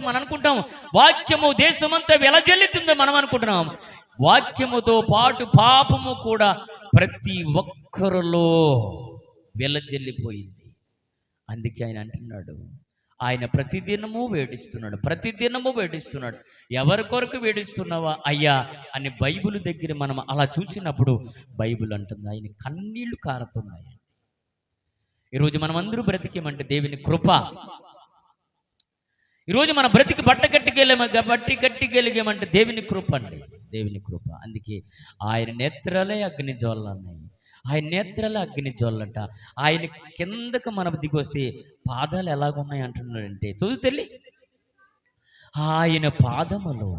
మనం అనుకుంటాం వాక్యము దేశమంతా వెలజల్లుతుందో మనం అనుకుంటున్నాం. వాక్యముతో పాటు పాపము కూడా ప్రతి ఒక్కరిలో వెలజల్లిపోయింది. అందుకే ఆయన అంటున్నాడు, ఆయన ప్రతిదినము వేడిస్తున్నాడు. ఎవరి కొరకు వేడిస్తున్నావా అయ్యా అని బైబిల్ దగ్గర మనం అలా చూసినప్పుడు బైబిల్ అంటుంది ఆయన కన్నీళ్లు కారుతున్నాయి. ఈరోజు మనం అందరూ బ్రతికేమంటే దేవుని కృప. ఈరోజు మన బ్రతికి బట్టి గట్టిగలిగామంటే దేవుని కృప అండి, దేవుని కృప. అందుకే ఆయన నేత్రాలే అగ్ని జ్వాలన్నాయి. ఆయన నేత్రాలే అగ్ని జ్వాలంట. ఆయన కిందకు మనం దిగి వస్తే పాదాలు ఎలాగున్నాయి అంటున్నాడంటే చదువుతల్లి, ఆయన పాదములో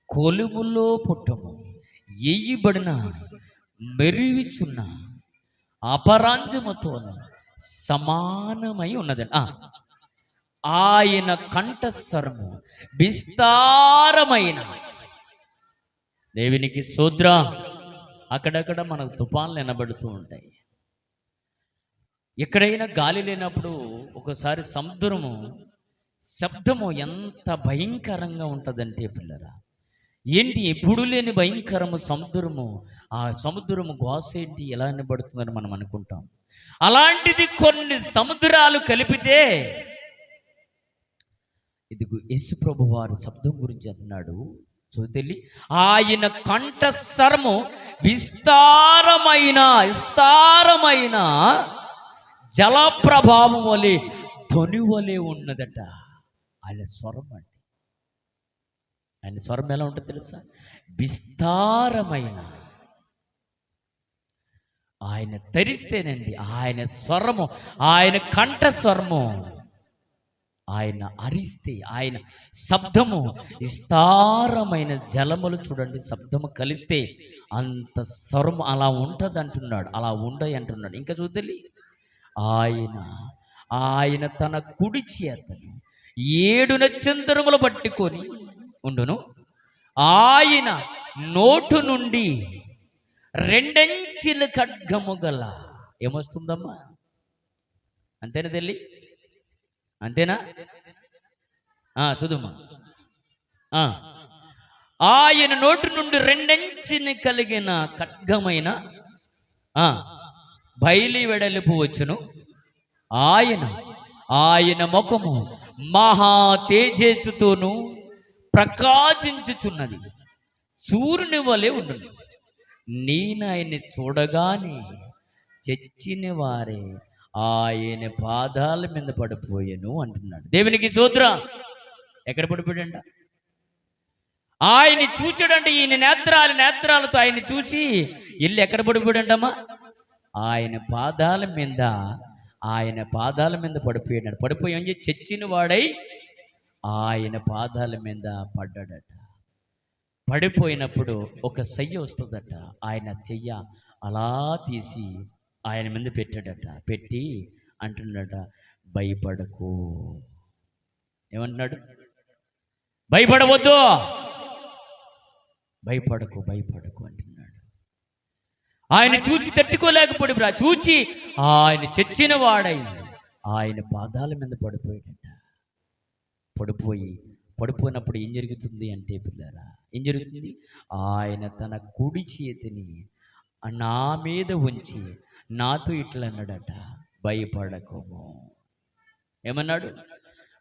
కొలుములో పుట్టము ఎయ్యబడిన మెరివిచున్న అపరాంజముతో సమానమై ఉన్నదండి. ఆయన కంఠస్వరము విస్తారమైన దేవునికి స్తోత్రం. అక్కడక్కడ మనకు తుఫాన్లు వినబడుతూ ఉంటాయి. ఎక్కడైనా గాలి లేనప్పుడు ఒకసారి శబ్దము ఎంత భయంకరంగా ఉంటుందంటే పిల్లరా, ఏంటి ఎప్పుడు లేని భయంకరము ఆ సముద్రము గోసేంటి ఎలా వినబడుతుందని మనం అనుకుంటాం. అలాంటిది కొన్ని సముద్రాలు కలిపితే, ఇదిగో యేసు ప్రభు వారు శబ్దం గురించి అంటున్నాడు, చూతెల్లి ఆయన కంఠస్వరము విస్తారమైన జల ప్రభావం వలె ధ్వని వలె ఉన్నదట. ఆయన స్వరం అండి. ఆయన స్వరం ఎలా ఉంటుంది తెలుసా? విస్తారమైన. ఆయన తెరిస్తేనండి ఆయన స్వరము, ఆయన కంఠస్వరము, ఆయన అరిస్తే ఆయన శబ్దము విస్తారమైన జలములు చూడండి, శబ్దము కలిస్తే అంత స్వరం అలా ఉంటుంది అంటున్నాడు. అలా ఉండయి అంటున్నాడు. ఇంకా చూద్దాలి, ఆయన తన కుడి చేతను 7 నక్షత్రములు పట్టుకొని ఉండును. ఆయన నోటు నుండి 2 అంచెల ఖడ్గము గల ఏమొస్తుందమ్మా? అంతేనా తల్లి? అంతేనా? చూదమ్మా. ఆయన నోటి నుండి 2 అంచెలు కలిగిన ఖడ్గమైన బయలు వెడలిపు వచ్చును. ఆయన ముఖము మహా తేజస్సుతోనూ ప్రకాశించుచున్నది, సూర్యుని వలె ఉండును. నేను ఆయన్ని చూడగానే చచ్చిన వారే ఆయన పాదాల మీద పడిపోయాను అంటున్నాడు. దేవునికి స్తోత్రం. ఎక్కడ పడిపోయాడంట? ఆయన్ని చూచాడంటే ఈయన నేత్రాలతో ఆయన్ని చూసి ఇల్లు ఎక్కడ పడిపోయాడంటమ్మా? ఆయన పాదాల మీద పడిపోయాడు. పడిపోయి ఏం చేసి చచ్చిన వాడై ఆయన పాదాల మీద పడ్డాడట. పడిపోయినప్పుడు ఒక చెయ్య వస్తుందట. ఆయన చెయ్య అలా తీసి ఆయన మీద పెట్టాడట. పెట్టి అంటున్నాడట, భయపడకు. ఏమంటున్నాడు? భయపడవద్దు, భయపడకు అంటున్నాడు. ఆయన చూచి తట్టుకోలేకపోయి చూచి ఆయన చచ్చిన వాడై ఆయన పాదాల మీద పడిపోయాడట. పడిపోయినప్పుడు ఏం జరుగుతుంది అంటే పిల్లరా, ఏం జరుగుతుంది? ఆయన తన కుడి చేతిని నా మీద ఉంచి నాతో ఇట్లా అన్నాడట, భయపడకము. ఏమన్నాడు?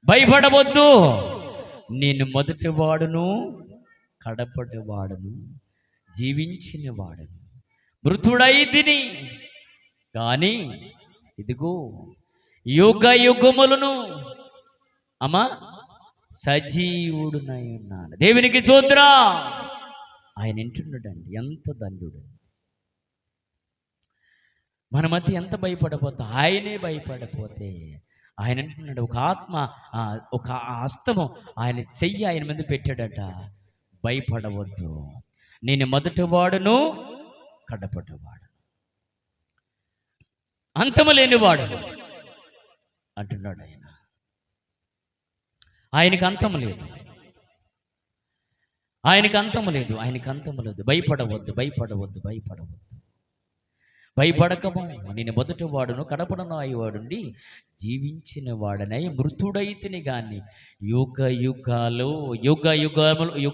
భయపడవద్దు, నేను మొదటి వాడును కడపటి వాడును, జీవించిన వాడును, మృతుడైతిని కానీ ఇదిగో యుగ యుగములను సజీవుడునై ఉన్నాను. దేవునికి స్తోత్రం. ఆయన వింటున్నాడండి. ఎంత ధన్యుడు. మన మధ్య ఎంత భయపడపోతే ఆయనే భయపడపోతే ఆయన అంటున్నాడు, ఒక ఆత్మ, ఒక హస్తము ఆయన చెయ్యి ఆయన మీద పెట్టాడట, భయపడవద్దు, నేను మొదటి వాడును కడపటివాడు, అంతము లేనివాడు అంటున్నాడు. ఆయనకి అంతము లేదు. భయపడవద్దు, భయపడకము, నేను మొదటి వాడును కడపడనాయువాడుండి జీవించిన వాడనై మృతుడైతిని గాని యుగ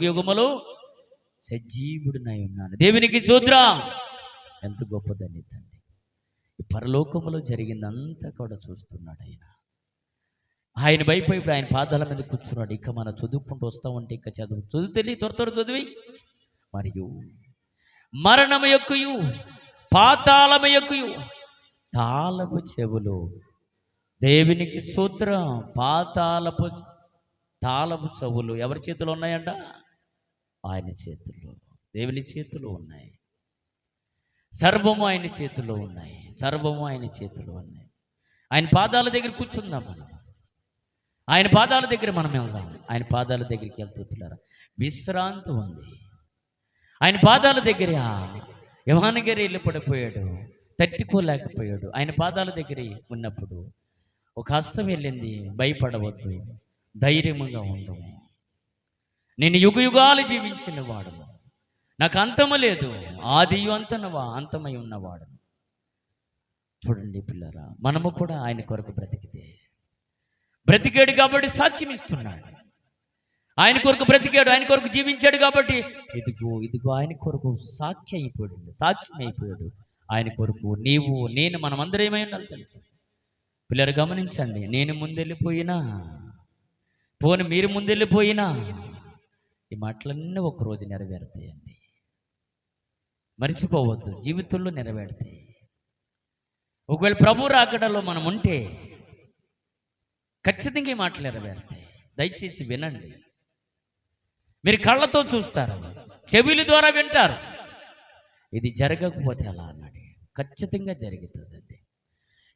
యుగములు సజీవుడినై ఉన్నాను. దేవునికి స్తోత్రం. ఎంత గొప్పదని తండ్రి. ఈ పరలోకములో జరిగిందంతా కూడా చూస్తున్నాడు ఆయన భయపడి ఆయన పాదాల మీద కూర్చున్నాడు. ఇక మనం చదువుకుంటూ వస్తామంటే ఇక చదువు త్వర చదివి. మరియు మరణము యొక్కయు పాతాళము యొక్కయు తాళపు చెవులు. దేవునికి స్తోత్రం. తాళపు చెవులు ఎవరి చేతిలో ఉన్నాయంట? ఆయన చేతుల్లో, దేవుని చేతిలో ఉన్నాయి. సర్వము ఆయన చేతిలో ఉన్నాయి. ఆయన పాదాల దగ్గర కూర్చుందాం మనం. ఆయన పాదాల దగ్గర మనం వెళ్దాం. ఆయన పాదాల దగ్గరికి వెళ్తే పిల్లరా విశ్రాంతి ఉంది. ఆయన పాదాల దగ్గర యవహానగిరి వెళ్ళి పడిపోయాడు, తట్టుకోలేకపోయాడు. ఆయన పాదాల దగ్గర ఉన్నప్పుడు ఒక హస్తం వెళ్ళింది, భయపడవద్దు, ధైర్యముగా ఉండము, నేను యుగాలు జీవించిన వాడును, నాకు అంతము లేదు, ఆదియు అంతమై ఉన్నవాడు. చూడండి పిల్లరా, మనము కూడా ఆయన కొరకు బ్రతికాడు కాబట్టి సాక్ష్యం ఇస్తున్నాడు. ఆయన కొరకు బ్రతికాడు, ఆయన కొరకు జీవించాడు కాబట్టి ఇదిగో ఆయన కొరకు సాక్ష్యం అయిపోయాడు. ఆయన కొరకు నీవు నేను మనమందరం ఏమై ఉండాలి తెలుసు పిల్లలు? గమనించండి. నేను ముందెళ్ళిపోయినా, పోనీ మీరు ముందెళ్ళిపోయినా, ఈ మాటలన్నీ ఒకరోజు నెరవేరుతాయండి. మర్చిపోవద్దు, జీవితంలో నెరవేరుతాయి. ఒకవేళ ప్రభు రాకడలో మనం ఉంటే ఖచ్చితంగా ఈ మాటలు నెరవేరుతాయి. దయచేసి వినండి. మీరు కళ్ళతో చూస్తారు, చెవుల ద్వారా వింటారు. ఇది జరగకపోతే అలా అన్నాడు. ఖచ్చితంగా జరుగుతుందండి.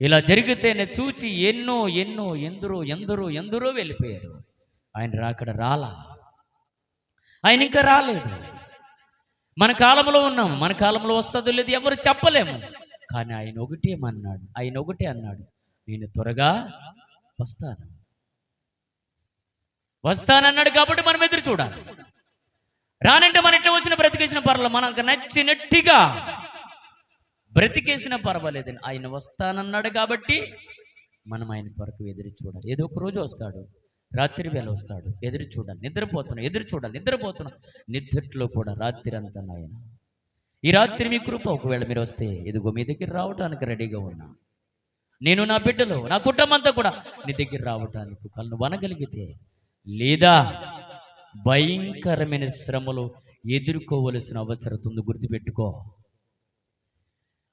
ఇలా జరిగితేనే చూచి ఎన్నో ఎన్నో ఎందరో వెళ్ళిపోయారు. ఆయన రాకడ రాలా, ఆయన ఇంకా రాలేదు. మన కాలంలో ఉన్నాము, మన కాలంలో వస్తుందో లేదు ఎవరు చెప్పలేము. కానీ ఆయన ఒకటే అన్నాడు, నేను త్వరగా వస్తానన్నాడు. కాబట్టి మనం ఎదురు చూడాలి. రానంటే మన ఇంట్లో వచ్చిన బ్రతికేసిన పర్వాలేదు, మనకు నచ్చినట్టుగా బ్రతికేసిన పర్వాలేదని ఆయన వస్తానన్నాడు. కాబట్టి మనం ఆయన కొరకు ఎదురు చూడాలి. ఏదో ఒక రోజు వస్తాడు, రాత్రి వేళ వస్తాడు, ఎదురు చూడాలి. నిద్రపోతున్నాం. నిద్రలో కూడా రాత్రి అంతా ఆయన ఈ రాత్రి మీ కృప ఒకవేళ మీరు వస్తే ఇదిగో మీ దగ్గర రావడానికి రెడీగా ఉన్నా. నేను, నా బిడ్డలు, నా కుటుంబం అంతా కూడా నీ దగ్గర రావడానికి కళ్ళు వనగలిగితే, లేదా భయంకరమైన శ్రమలు ఎదుర్కోవలసిన అవసరం ఉంది. గుర్తుపెట్టుకో.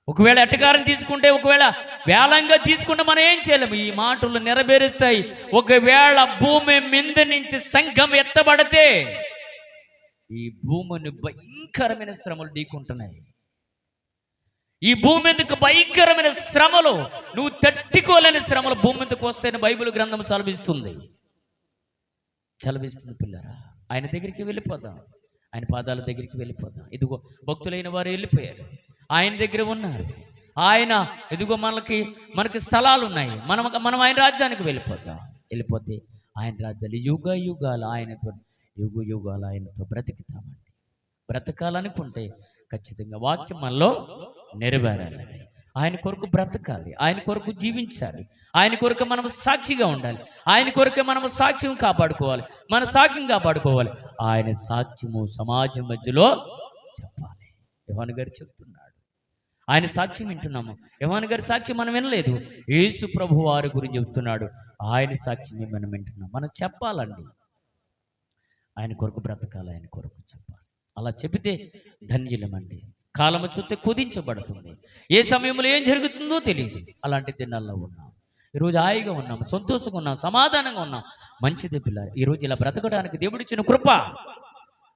ఒకవేళ ఎట్టకారం తీసుకుంటే, ఒకవేళ వేలంగా తీసుకుంటే మనం ఏం చేయలేము. ఈ మాటలు నెరవేరుస్తాయి. ఒకవేళ భూమి మీద నుంచి సంఘం ఎత్తబడితే ఈ భూమిని భయంకరమైన శ్రమలు ఢీకుంటున్నాయి. ఈ భూమి మీదకు భయంకరమైన శ్రమలు, నువ్వు తట్టుకోలేని శ్రమలు భూమి మీదకు వస్తాయని బైబిల్ గ్రంథం చలవిస్తుంది పిల్లరా. ఆయన దగ్గరికి వెళ్ళిపోదాం, ఆయన పాదాల దగ్గరికి వెళ్ళిపోదాం. ఇదిగో భక్తులైన వారు వెళ్ళిపోయారు, ఆయన దగ్గర ఉన్నారు. ఆయన ఇదిగో మనకి స్థలాలు ఉన్నాయి. మనం ఆయన రాజ్యానికి వెళ్ళిపోతే ఆయన రాజ్యాలు యుగాలు ఆయనతో బ్రతుకుతామండి. బ్రతకాలనుకుంటే ఖచ్చితంగా వాక్యం మనలో నెరవేరాలండి. ఆయన కొరకు బ్రతకాలి, ఆయన కొరకు జీవించాలి, ఆయన కొరకు మనం సాక్షిగా ఉండాలి, ఆయన కొరకే మనం సాక్ష్యం కాపాడుకోవాలి, మన సాక్ష్యం కాపాడుకోవాలి. ఆయన సాక్ష్యము సమాజం మధ్యలో చెప్పాలి. యోహాను గారు చెప్తున్నాడు, ఆయన సాక్ష్యం వింటున్నాము. యోహాను గారి సాక్ష్యం మనం వినలేదు, యేసు ప్రభు వారి గురించి చెప్తున్నాడు. ఆయన సాక్ష్యమే మనం వింటున్నాం. మనం చెప్పాలండి, ఆయన కొరకు బ్రతకాలి, ఆయన కొరకు చెప్పాలి. అలా చెబితే ధన్యులమండి. కాలము చూస్తే కుదించబడుతుంది. ఏ సమయంలో ఏం జరుగుతుందో తెలియదు. అలాంటి దినాల్లో ఉన్నాం. ఈరోజు హాయిగా ఉన్నాం, సంతోషంగా ఉన్నాం, సమాధానంగా ఉన్నాం. మంచిది పిల్లలు. ఈరోజు ఇలా బ్రతకడానికి దేవుడిచ్చిన కృప.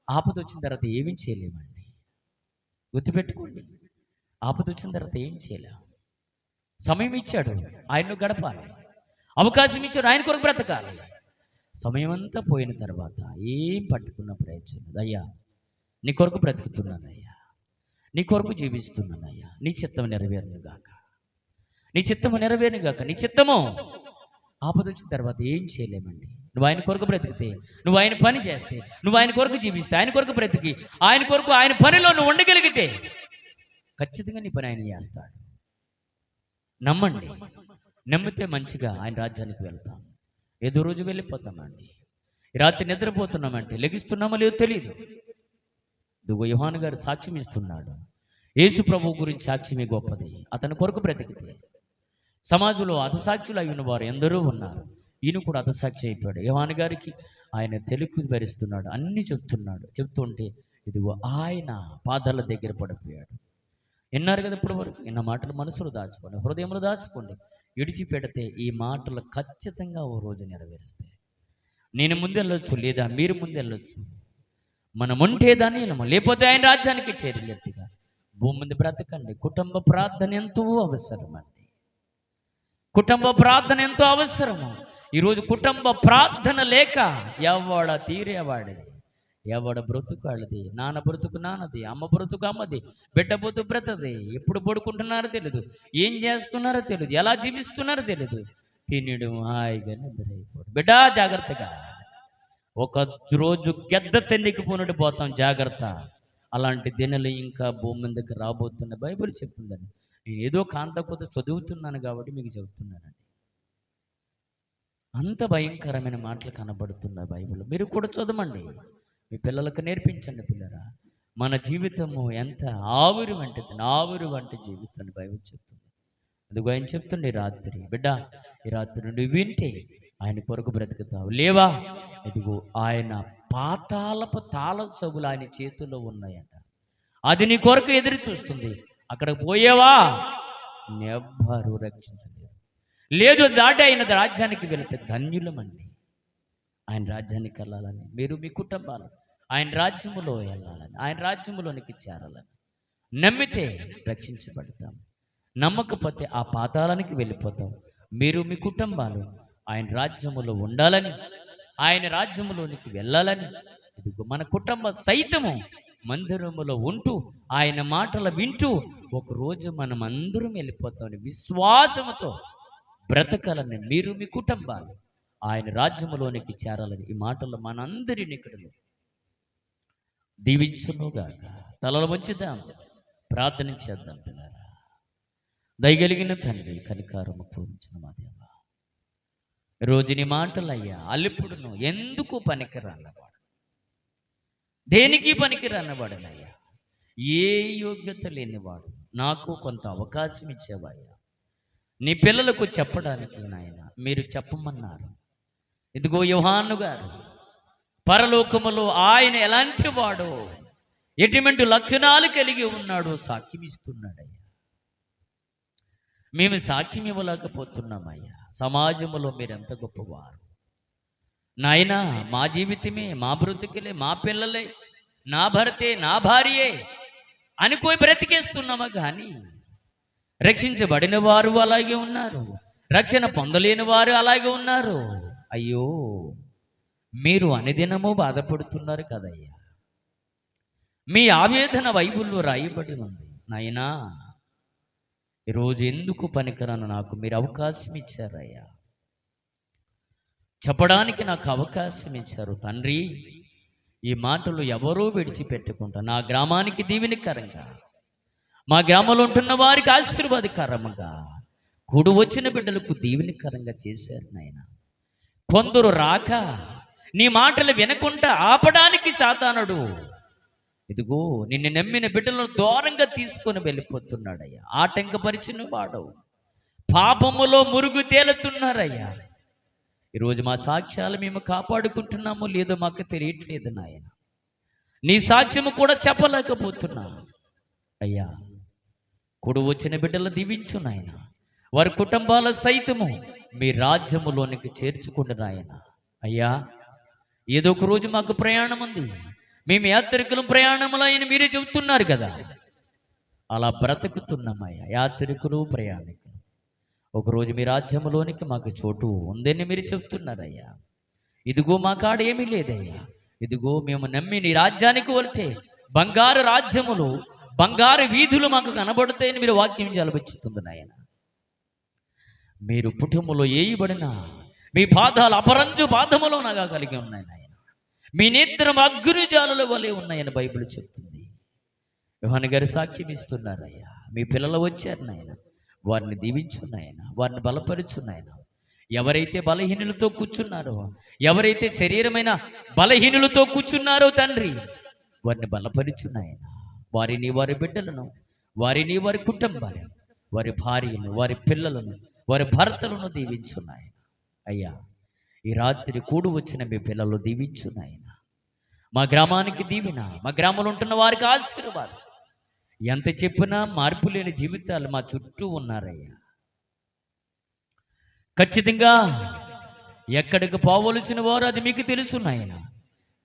ఆపద వచ్చిన తర్వాత ఏమీ చేయలేమండి. గుర్తుపెట్టుకోండి, ఆపద వచ్చిన తర్వాత ఏం చేయలేము. సమయం ఇచ్చాడు, ఆయన్ను గడపాలి. అవకాశం ఇచ్చాడు, ఆయన కొరకు బ్రతకాలి. సమయం అంతా పోయిన తర్వాత ఏం పట్టుకున్న ప్రయోజనం లేదు. అయ్యా నీ కొరకు బ్రతుకుతున్నానయ్యా, నీ కొరకు జీవిస్తున్నానయ్యా, నీ చిత్తం నెరవేరును గాక, నీ చిత్తము. ఆపద వచ్చిన తర్వాత ఏం చేయలేమండి. నువ్వు ఆయన కొరకు బ్రతికితే, నువ్వు ఆయన పని చేస్తే, నువ్వు ఆయన కొరకు జీవిస్తే, ఆయన కొరకు బ్రతికి, ఆయన కొరకు ఆయన పనిలో నువ్వు ఉండగలిగితే ఖచ్చితంగా నీ పని ఆయన చేస్తాడు. నమ్మండి. నమ్మితే మంచిగా ఆయన రాజ్యానికి వెళ్తాం. ఏదో రోజు వెళ్ళిపోతామండి. రాత్రి నిద్రపోతున్నామంటే లెగిస్తున్నామో లేదో తెలియదు. ఇదిగో యోహాను గారు సాక్ష్యం ఇస్తున్నాడు. యేసు ప్రభు గురించి సాక్ష్యమే గొప్పది. అతని కొరకు బ్రతికితే సమాజంలో అతసాక్షులు అయిన వారు ఎందరో ఉన్నారు. ఈయన కూడా అతసాక్షి అయిపోయాడు. యోహాను గారికి ఆయన తెలుగు భరిస్తున్నాడు, అన్నీ చెప్తుంటే ఇదిగో ఆయన పాదాల దగ్గర పడిపోయాడు. విన్నారు కదా ఇప్పుడు వరకు. ఇన్న మాటలు మనసులో దాచుకోండి, హృదయంలో దాచుకోండి. విడిచిపెడితే ఈ మాటలు ఖచ్చితంగా ఓ రోజు నెరవేరుస్తాయి. నేను ముందెళ్ళొచ్చు, లేదా మీరు ముందెళ్ళొచ్చు. మనం ఉంటే దాన్ని లేకపోతే ఆయన రాజ్యానికి చేరినట్టుగా భూమి మీద బ్రతకండి. కుటుంబ ప్రార్థన ఎంతో అవసరమండి. కుటుంబ ప్రార్థన ఎంతో అవసరము. ఈరోజు కుటుంబ ప్రార్థన లేక ఎవడ తీరేవాడిది, ఎవడ బ్రతుకు వాళ్ళది, నాన్న బ్రతుకు నాన్నది, అమ్మ బ్రతుకు అమ్మది, బిడ్డ బ్రతుకు బ్రతది. ఎప్పుడు పడుకుంటున్నారో తెలియదు, ఏం చేస్తున్నారో తెలియదు, ఎలా జీవిస్తున్నారో తెలియదు. తినడం హాయిగా నిద్రైపోవడం. బిడ్డ జాగ్రత్తగా, ఒక రోజు గెద్ద తెన్నికిపోయినట్టు పోతాం, జాగ్రత్త. అలాంటి దినలు ఇంకా భూమి మీదకి రాబోతున్న బైబిల్ చెప్తుందండి. నేను ఏదో కాంతకొద్ద చదువుతున్నాను కాబట్టి మీకు చెబుతున్నానండి. అంత భయంకరమైన మాటలు కనబడుతున్న బైబిల్ మీరు కూడా చదవండి, మీ పిల్లలకు నేర్పించండి. పిల్లరా, మన జీవితము ఎంత ఆవిరి వంటి జీవితాన్ని బైబిల్ చెప్తుంది. అందుకు ఆయన చెప్తుండే, రాత్రి బిడ్డ, ఈ రాత్రి నుండి వింటే ఆయన కొరకు బ్రతుకుతావు. లేవా, ఇదిగో ఆయన పాతాళపు తాళం చెవులు ఆయన చేతుల్లో ఉన్నాయట. అది నీ కొరకు ఎదురు చూస్తుంది. అక్కడికి పోయేవా నెవ్వరూ రక్షించలేరు. లేదు దాటి ఆయన రాజ్యానికి వెళితే ధన్యులమండి. ఆయన రాజ్యానికి వెళ్ళాలని, మీరు మీ కుటుంబాలు ఆయన రాజ్యములో వెళ్ళాలని, ఆయన రాజ్యములోనికి చేరాలని నమ్మితే రక్షించబడతాం. నమ్మకపోతే ఆ పాతాళానికి వెళ్ళిపోతాం. మీరు మీ కుటుంబాలు ఆయన రాజ్యములో ఉండాలని, ఆయన రాజ్యములోనికి వెళ్ళాలని, ఇదిగో మన కుటుంబ సైతము మందిరములో ఉంటూ ఆయన మాటలు వింటూ ఒకరోజు మనం అందరం వెళ్ళిపోతామని విశ్వాసముతో బ్రతకాలని, మీరు మీ కుటుంబాలు ఆయన రాజ్యములోనికి చేరాలని ఈ మాటలు మనందరిని ఇక్కడ దీవించునుగాక. తలలు వంచుదాం, ప్రార్థన చేద్దాం. పిల్లరా, దయగలిగిన తండ్రి, కనికారము పూరించిన మా దేవా, రోజు నీ మాటలయ్యా అల్లిప్పుడును ఎందుకు పనికిరాన్నవాడు, దేనికి పనికిరాన్నవాడనయ్యా, ఏ యోగ్యత లేనివాడు, నాకు కొంత అవకాశం ఇచ్చేవయ్యా నీ పిల్లలకు చెప్పడానికి. నాయన మీరు చెప్పమన్నారు. ఇదిగో యోహాను గారు పరలోకములో ఆయన ఎలాంటి వాడో, ఎటువంటి లక్షణాలు కలిగి ఉన్నాడో సాక్ష్యం ఇస్తున్నాడయ్యా. మేము సాక్ష్యం ఇవ్వలేకపోతున్నామయ్యా. సమాజంలో మీరు ఎంత గొప్పవారు నాయన. మా జీవితమే, మా బ్రతుకులే, మా పిల్లలే, నా భర్తే, నా భార్యే అనుకోని బ్రతికేస్తున్నామా కానీ రక్షించబడిన వారు అలాగే ఉన్నారు, రక్షణ పొందలేని వారు అలాగే ఉన్నారు. అయ్యో, మీరు అనుదినము బాధపడుతున్నారు కదయ్యా. మీ ఆవేదన బైబిల్లో రాయబడి ఉంది నాయనా. ఈరోజు ఎందుకు పనికిరాను నాకు మీరు అవకాశం ఇచ్చారయ్యా, చెప్పడానికి నాకు అవకాశం ఇచ్చారు తండ్రి. ఈ మాటలు ఎవరో విడిచిపెట్టుకుంటా నా గ్రామానికి దీవెనకరంగా, మా గ్రామంలో ఉంటున్న వారికి ఆశీర్వాదకరంగా, కూడు వచ్చిన బిడ్డలకు దీవెనకరంగా చేశారు నాయన. కొందరు రాక నీ మాటలు వినకుండా ఆపడానికి సాతానుడు ఇదిగో నిన్ను నమ్మిన బిడ్డలను దూరంగా తీసుకొని వెళ్ళిపోతున్నాడయ్యా. ఆటంకపరిచిన వాడవు, పాపములో మురుగు తేలుతున్నారయ్యా. ఈరోజు మా సాక్ష్యాలు మేము కాపాడుకుంటున్నామో లేదో మాకు తెలియట్లేదు నాయన. నీ సాక్ష్యము కూడా చెప్పలేకపోతున్నా అయ్యా. కూడు వచ్చిన బిడ్డలు దీవించు నాయన, వారి కుటుంబాల సైతము మీ రాజ్యములోనికి చేర్చుకుంటు నాయన. అయ్యా, ఏదో ఒక రోజు మాకు ప్రయాణం ఉంది, మేము యాత్రికులు ప్రయాణములు అయిన మీరే చెబుతున్నారు కదా, అలా బ్రతుకుతున్నామయ్యా. యాత్రికులు ప్రయాణికులు ఒకరోజు మీ రాజ్యములోనికి మాకు చోటు ఉందని మీరు చెబుతున్నారయ్యా. ఇదిగో మా కాడ ఏమీ లేదయ్యా. ఇదిగో మేము నమ్మి నీ రాజ్యానికి వెళ్తే బంగారు రాజ్యములు, బంగారు వీధులు మాకు కనబడతాయని మీరు వాక్యం జలబెచ్చుతుంది నాయన. మీరు పుటములో ఏయబడినా మీ పాదాలు అపరంజు పాదములో నగా కలిగి ఉన్నాయి నాయన. మీ నేత్రం అగ్నిజాలుల వలె ఉన్నాయని బైబిల్ చెప్తుంది. యోహాను గారు సాక్ష్యం ఇస్తున్నారయ్యా. మీ పిల్లలు వచ్చారు నాయన, వారిని దీవించున్నాయన, వారిని బలపరుచున్నాయన. ఎవరైతే బలహీనులతో కూర్చున్నారో, ఎవరైతే శరీరమైన బలహీనులతో కూర్చున్నారో తండ్రి, వారిని బలపరుచున్నాయన. వారిని, వారి బిడ్డలను, వారిని, వారి కుటుంబాలను, వారి భార్యను, వారి పిల్లలను, వారి భర్తలను దీవించున్నాయన. అయ్యా, ఈ రాత్రి కూడు వచ్చిన మీ పిల్లలు దీవించున్నాయన. మా గ్రామానికి దీవిన, మా గ్రామంలో ఉంటున్న వారికి ఆశీర్వాదం. ఎంత చెప్పినా మార్పు లేని జీవితాలు మా చుట్టూ ఉన్నారయ్యా. ఖచ్చితంగా ఎక్కడికి పోవలసిన వారు అది మీకు తెలుసు నాయన.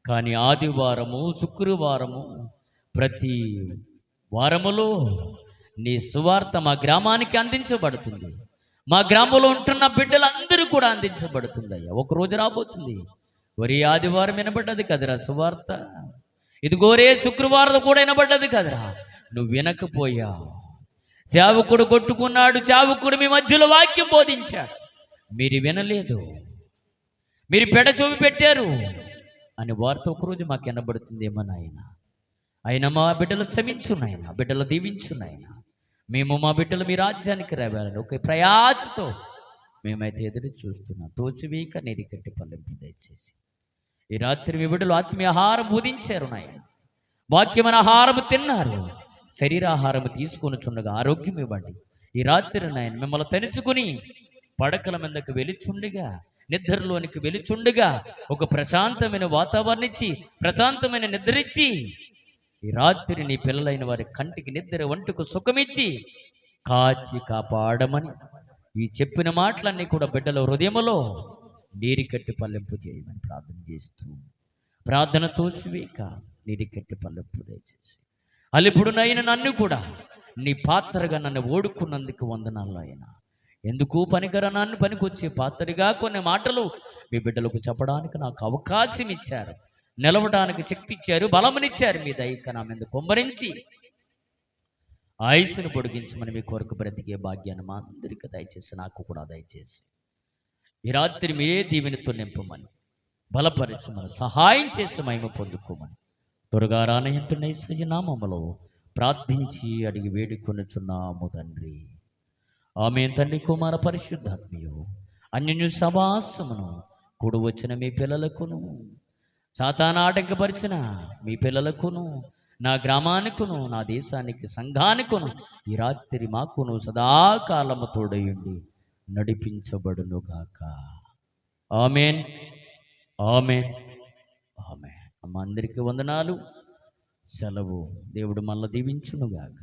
కానీ ఆదివారము, శుక్రవారము, ప్రతి వారములో నీ సువార్త మా గ్రామానికి అందించబడుతుంది. మా గ్రామంలో ఉంటున్న బిడ్డలందరూ కూడా అందించబడుతుంది అయ్యా. ఒకరోజు రాబోతుంది, ఒరే ఆదివారం వినబడ్డది కదరా సువార్త, ఇదిగోరే శుక్రవారం కూడా వినబడ్డది కదరా, నువ్వు వినకపోయావు. సేవకుడు కొట్టుకున్నాడు, సేవకుడు మీ మధ్యలో వాక్యం బోధించాడు, మీరు వినలేదు, మీరు పెడచోవి పెట్టారు అని వార్త ఒకరోజు మాకు వినబడుతుందేమో నాయన. అయినా మా బిడ్డలు క్షమించు నాయన, బిడ్డలు దీవించు నాయన. మేము మా బిడ్డలు మీ రాజ్యానికి రావాలని ఒక ప్రయాసతో మేమైతే ఎదురు చూస్తున్నాం. తోసివేయక నీరు కట్టి పల్లెంపు దయచేసి ఈ రాత్రి మీ బిడ్డలు ఆత్మీయ ఆహారం బోధించారు నాయన, వాక్యమైన ఆహారం తిన్నారు, శరీరాహారం తీసుకొని చుండగా ఆరోగ్యం ఇవ్వండి. ఈ రాత్రి నాయన మిమ్మల్ని తలుచుకుని పడకల మీదకు వెలుచుండగా నిద్రలోనికి వెలుచుండగా ఒక ప్రశాంతమైన వాతావరణం ఇచ్చి, ప్రశాంతమైన నిద్రిచ్చి, ఈ రాత్రి నీ పిల్లలైన వారి కంటికి నిద్ర, వంటకు సుఖమిచ్చి కాచి కాపాడమని ఈ చెప్పిన మాటలన్నీ కూడా బిడ్డల హృదయములో నీరు కట్టి పల్లెంపు చేయమని ప్రార్థన చేస్తూ, ప్రార్థనతో స్వీక నీరు కట్టి పల్లెంపు దయచేసి అలిపుడునైన నన్ను కూడా నీ పాత్రగా నన్ను ఓడుకున్నందుకు వందనాలు అయినా. ఎందుకు పనికరనాన్ని పనికొచ్చే పాత్రగా కొన్ని మాటలు మీ బిడ్డలకు చెప్పడానికి నాకు అవకాశం ఇచ్చారు, నిలవడానికి శక్తి ఇచ్చారు, బలమునిచ్చారు. మీ దైక నా మీద కుమ్మరించి ఆయుస్సును పొడిగించమని మీ కొరకు బ్రతికే భాగ్యాన్ని మా అందరికీ దయచేసి, నాకు కూడా దయచేసి ఈ రాత్రి మీరే దీవెనతో నింపమని, బలపరిచమని, సహాయం చేసి మహిమ పొందుకోమని త్వరగా రానయంటున్న యేసయ్య నామములో ప్రార్థించి అడిగి వేడుకొనుచున్నాము తండ్రి. ఆమేన్. తండ్రి, కుమార పరిశుద్ధాత్మయు అన్యోన్య సవాసమును కూడి వచ్చిన మీ పిల్లలకును, సాతాను ఆటంకపరిచిన మీ పిల్లలకును, నా గ్రామానికును, నా దేశానికి, సంఘానికును ఈ రాత్రి మాకును సదాకాలము తోడయుండి నడిపించబడునుగాక. ఆమేన్, ఆమేన్, ఆమేన్. అమ్మ అందరికీ వందనాలు. సెలవు. దేవుడు మళ్ళీ దీవించునుగాక.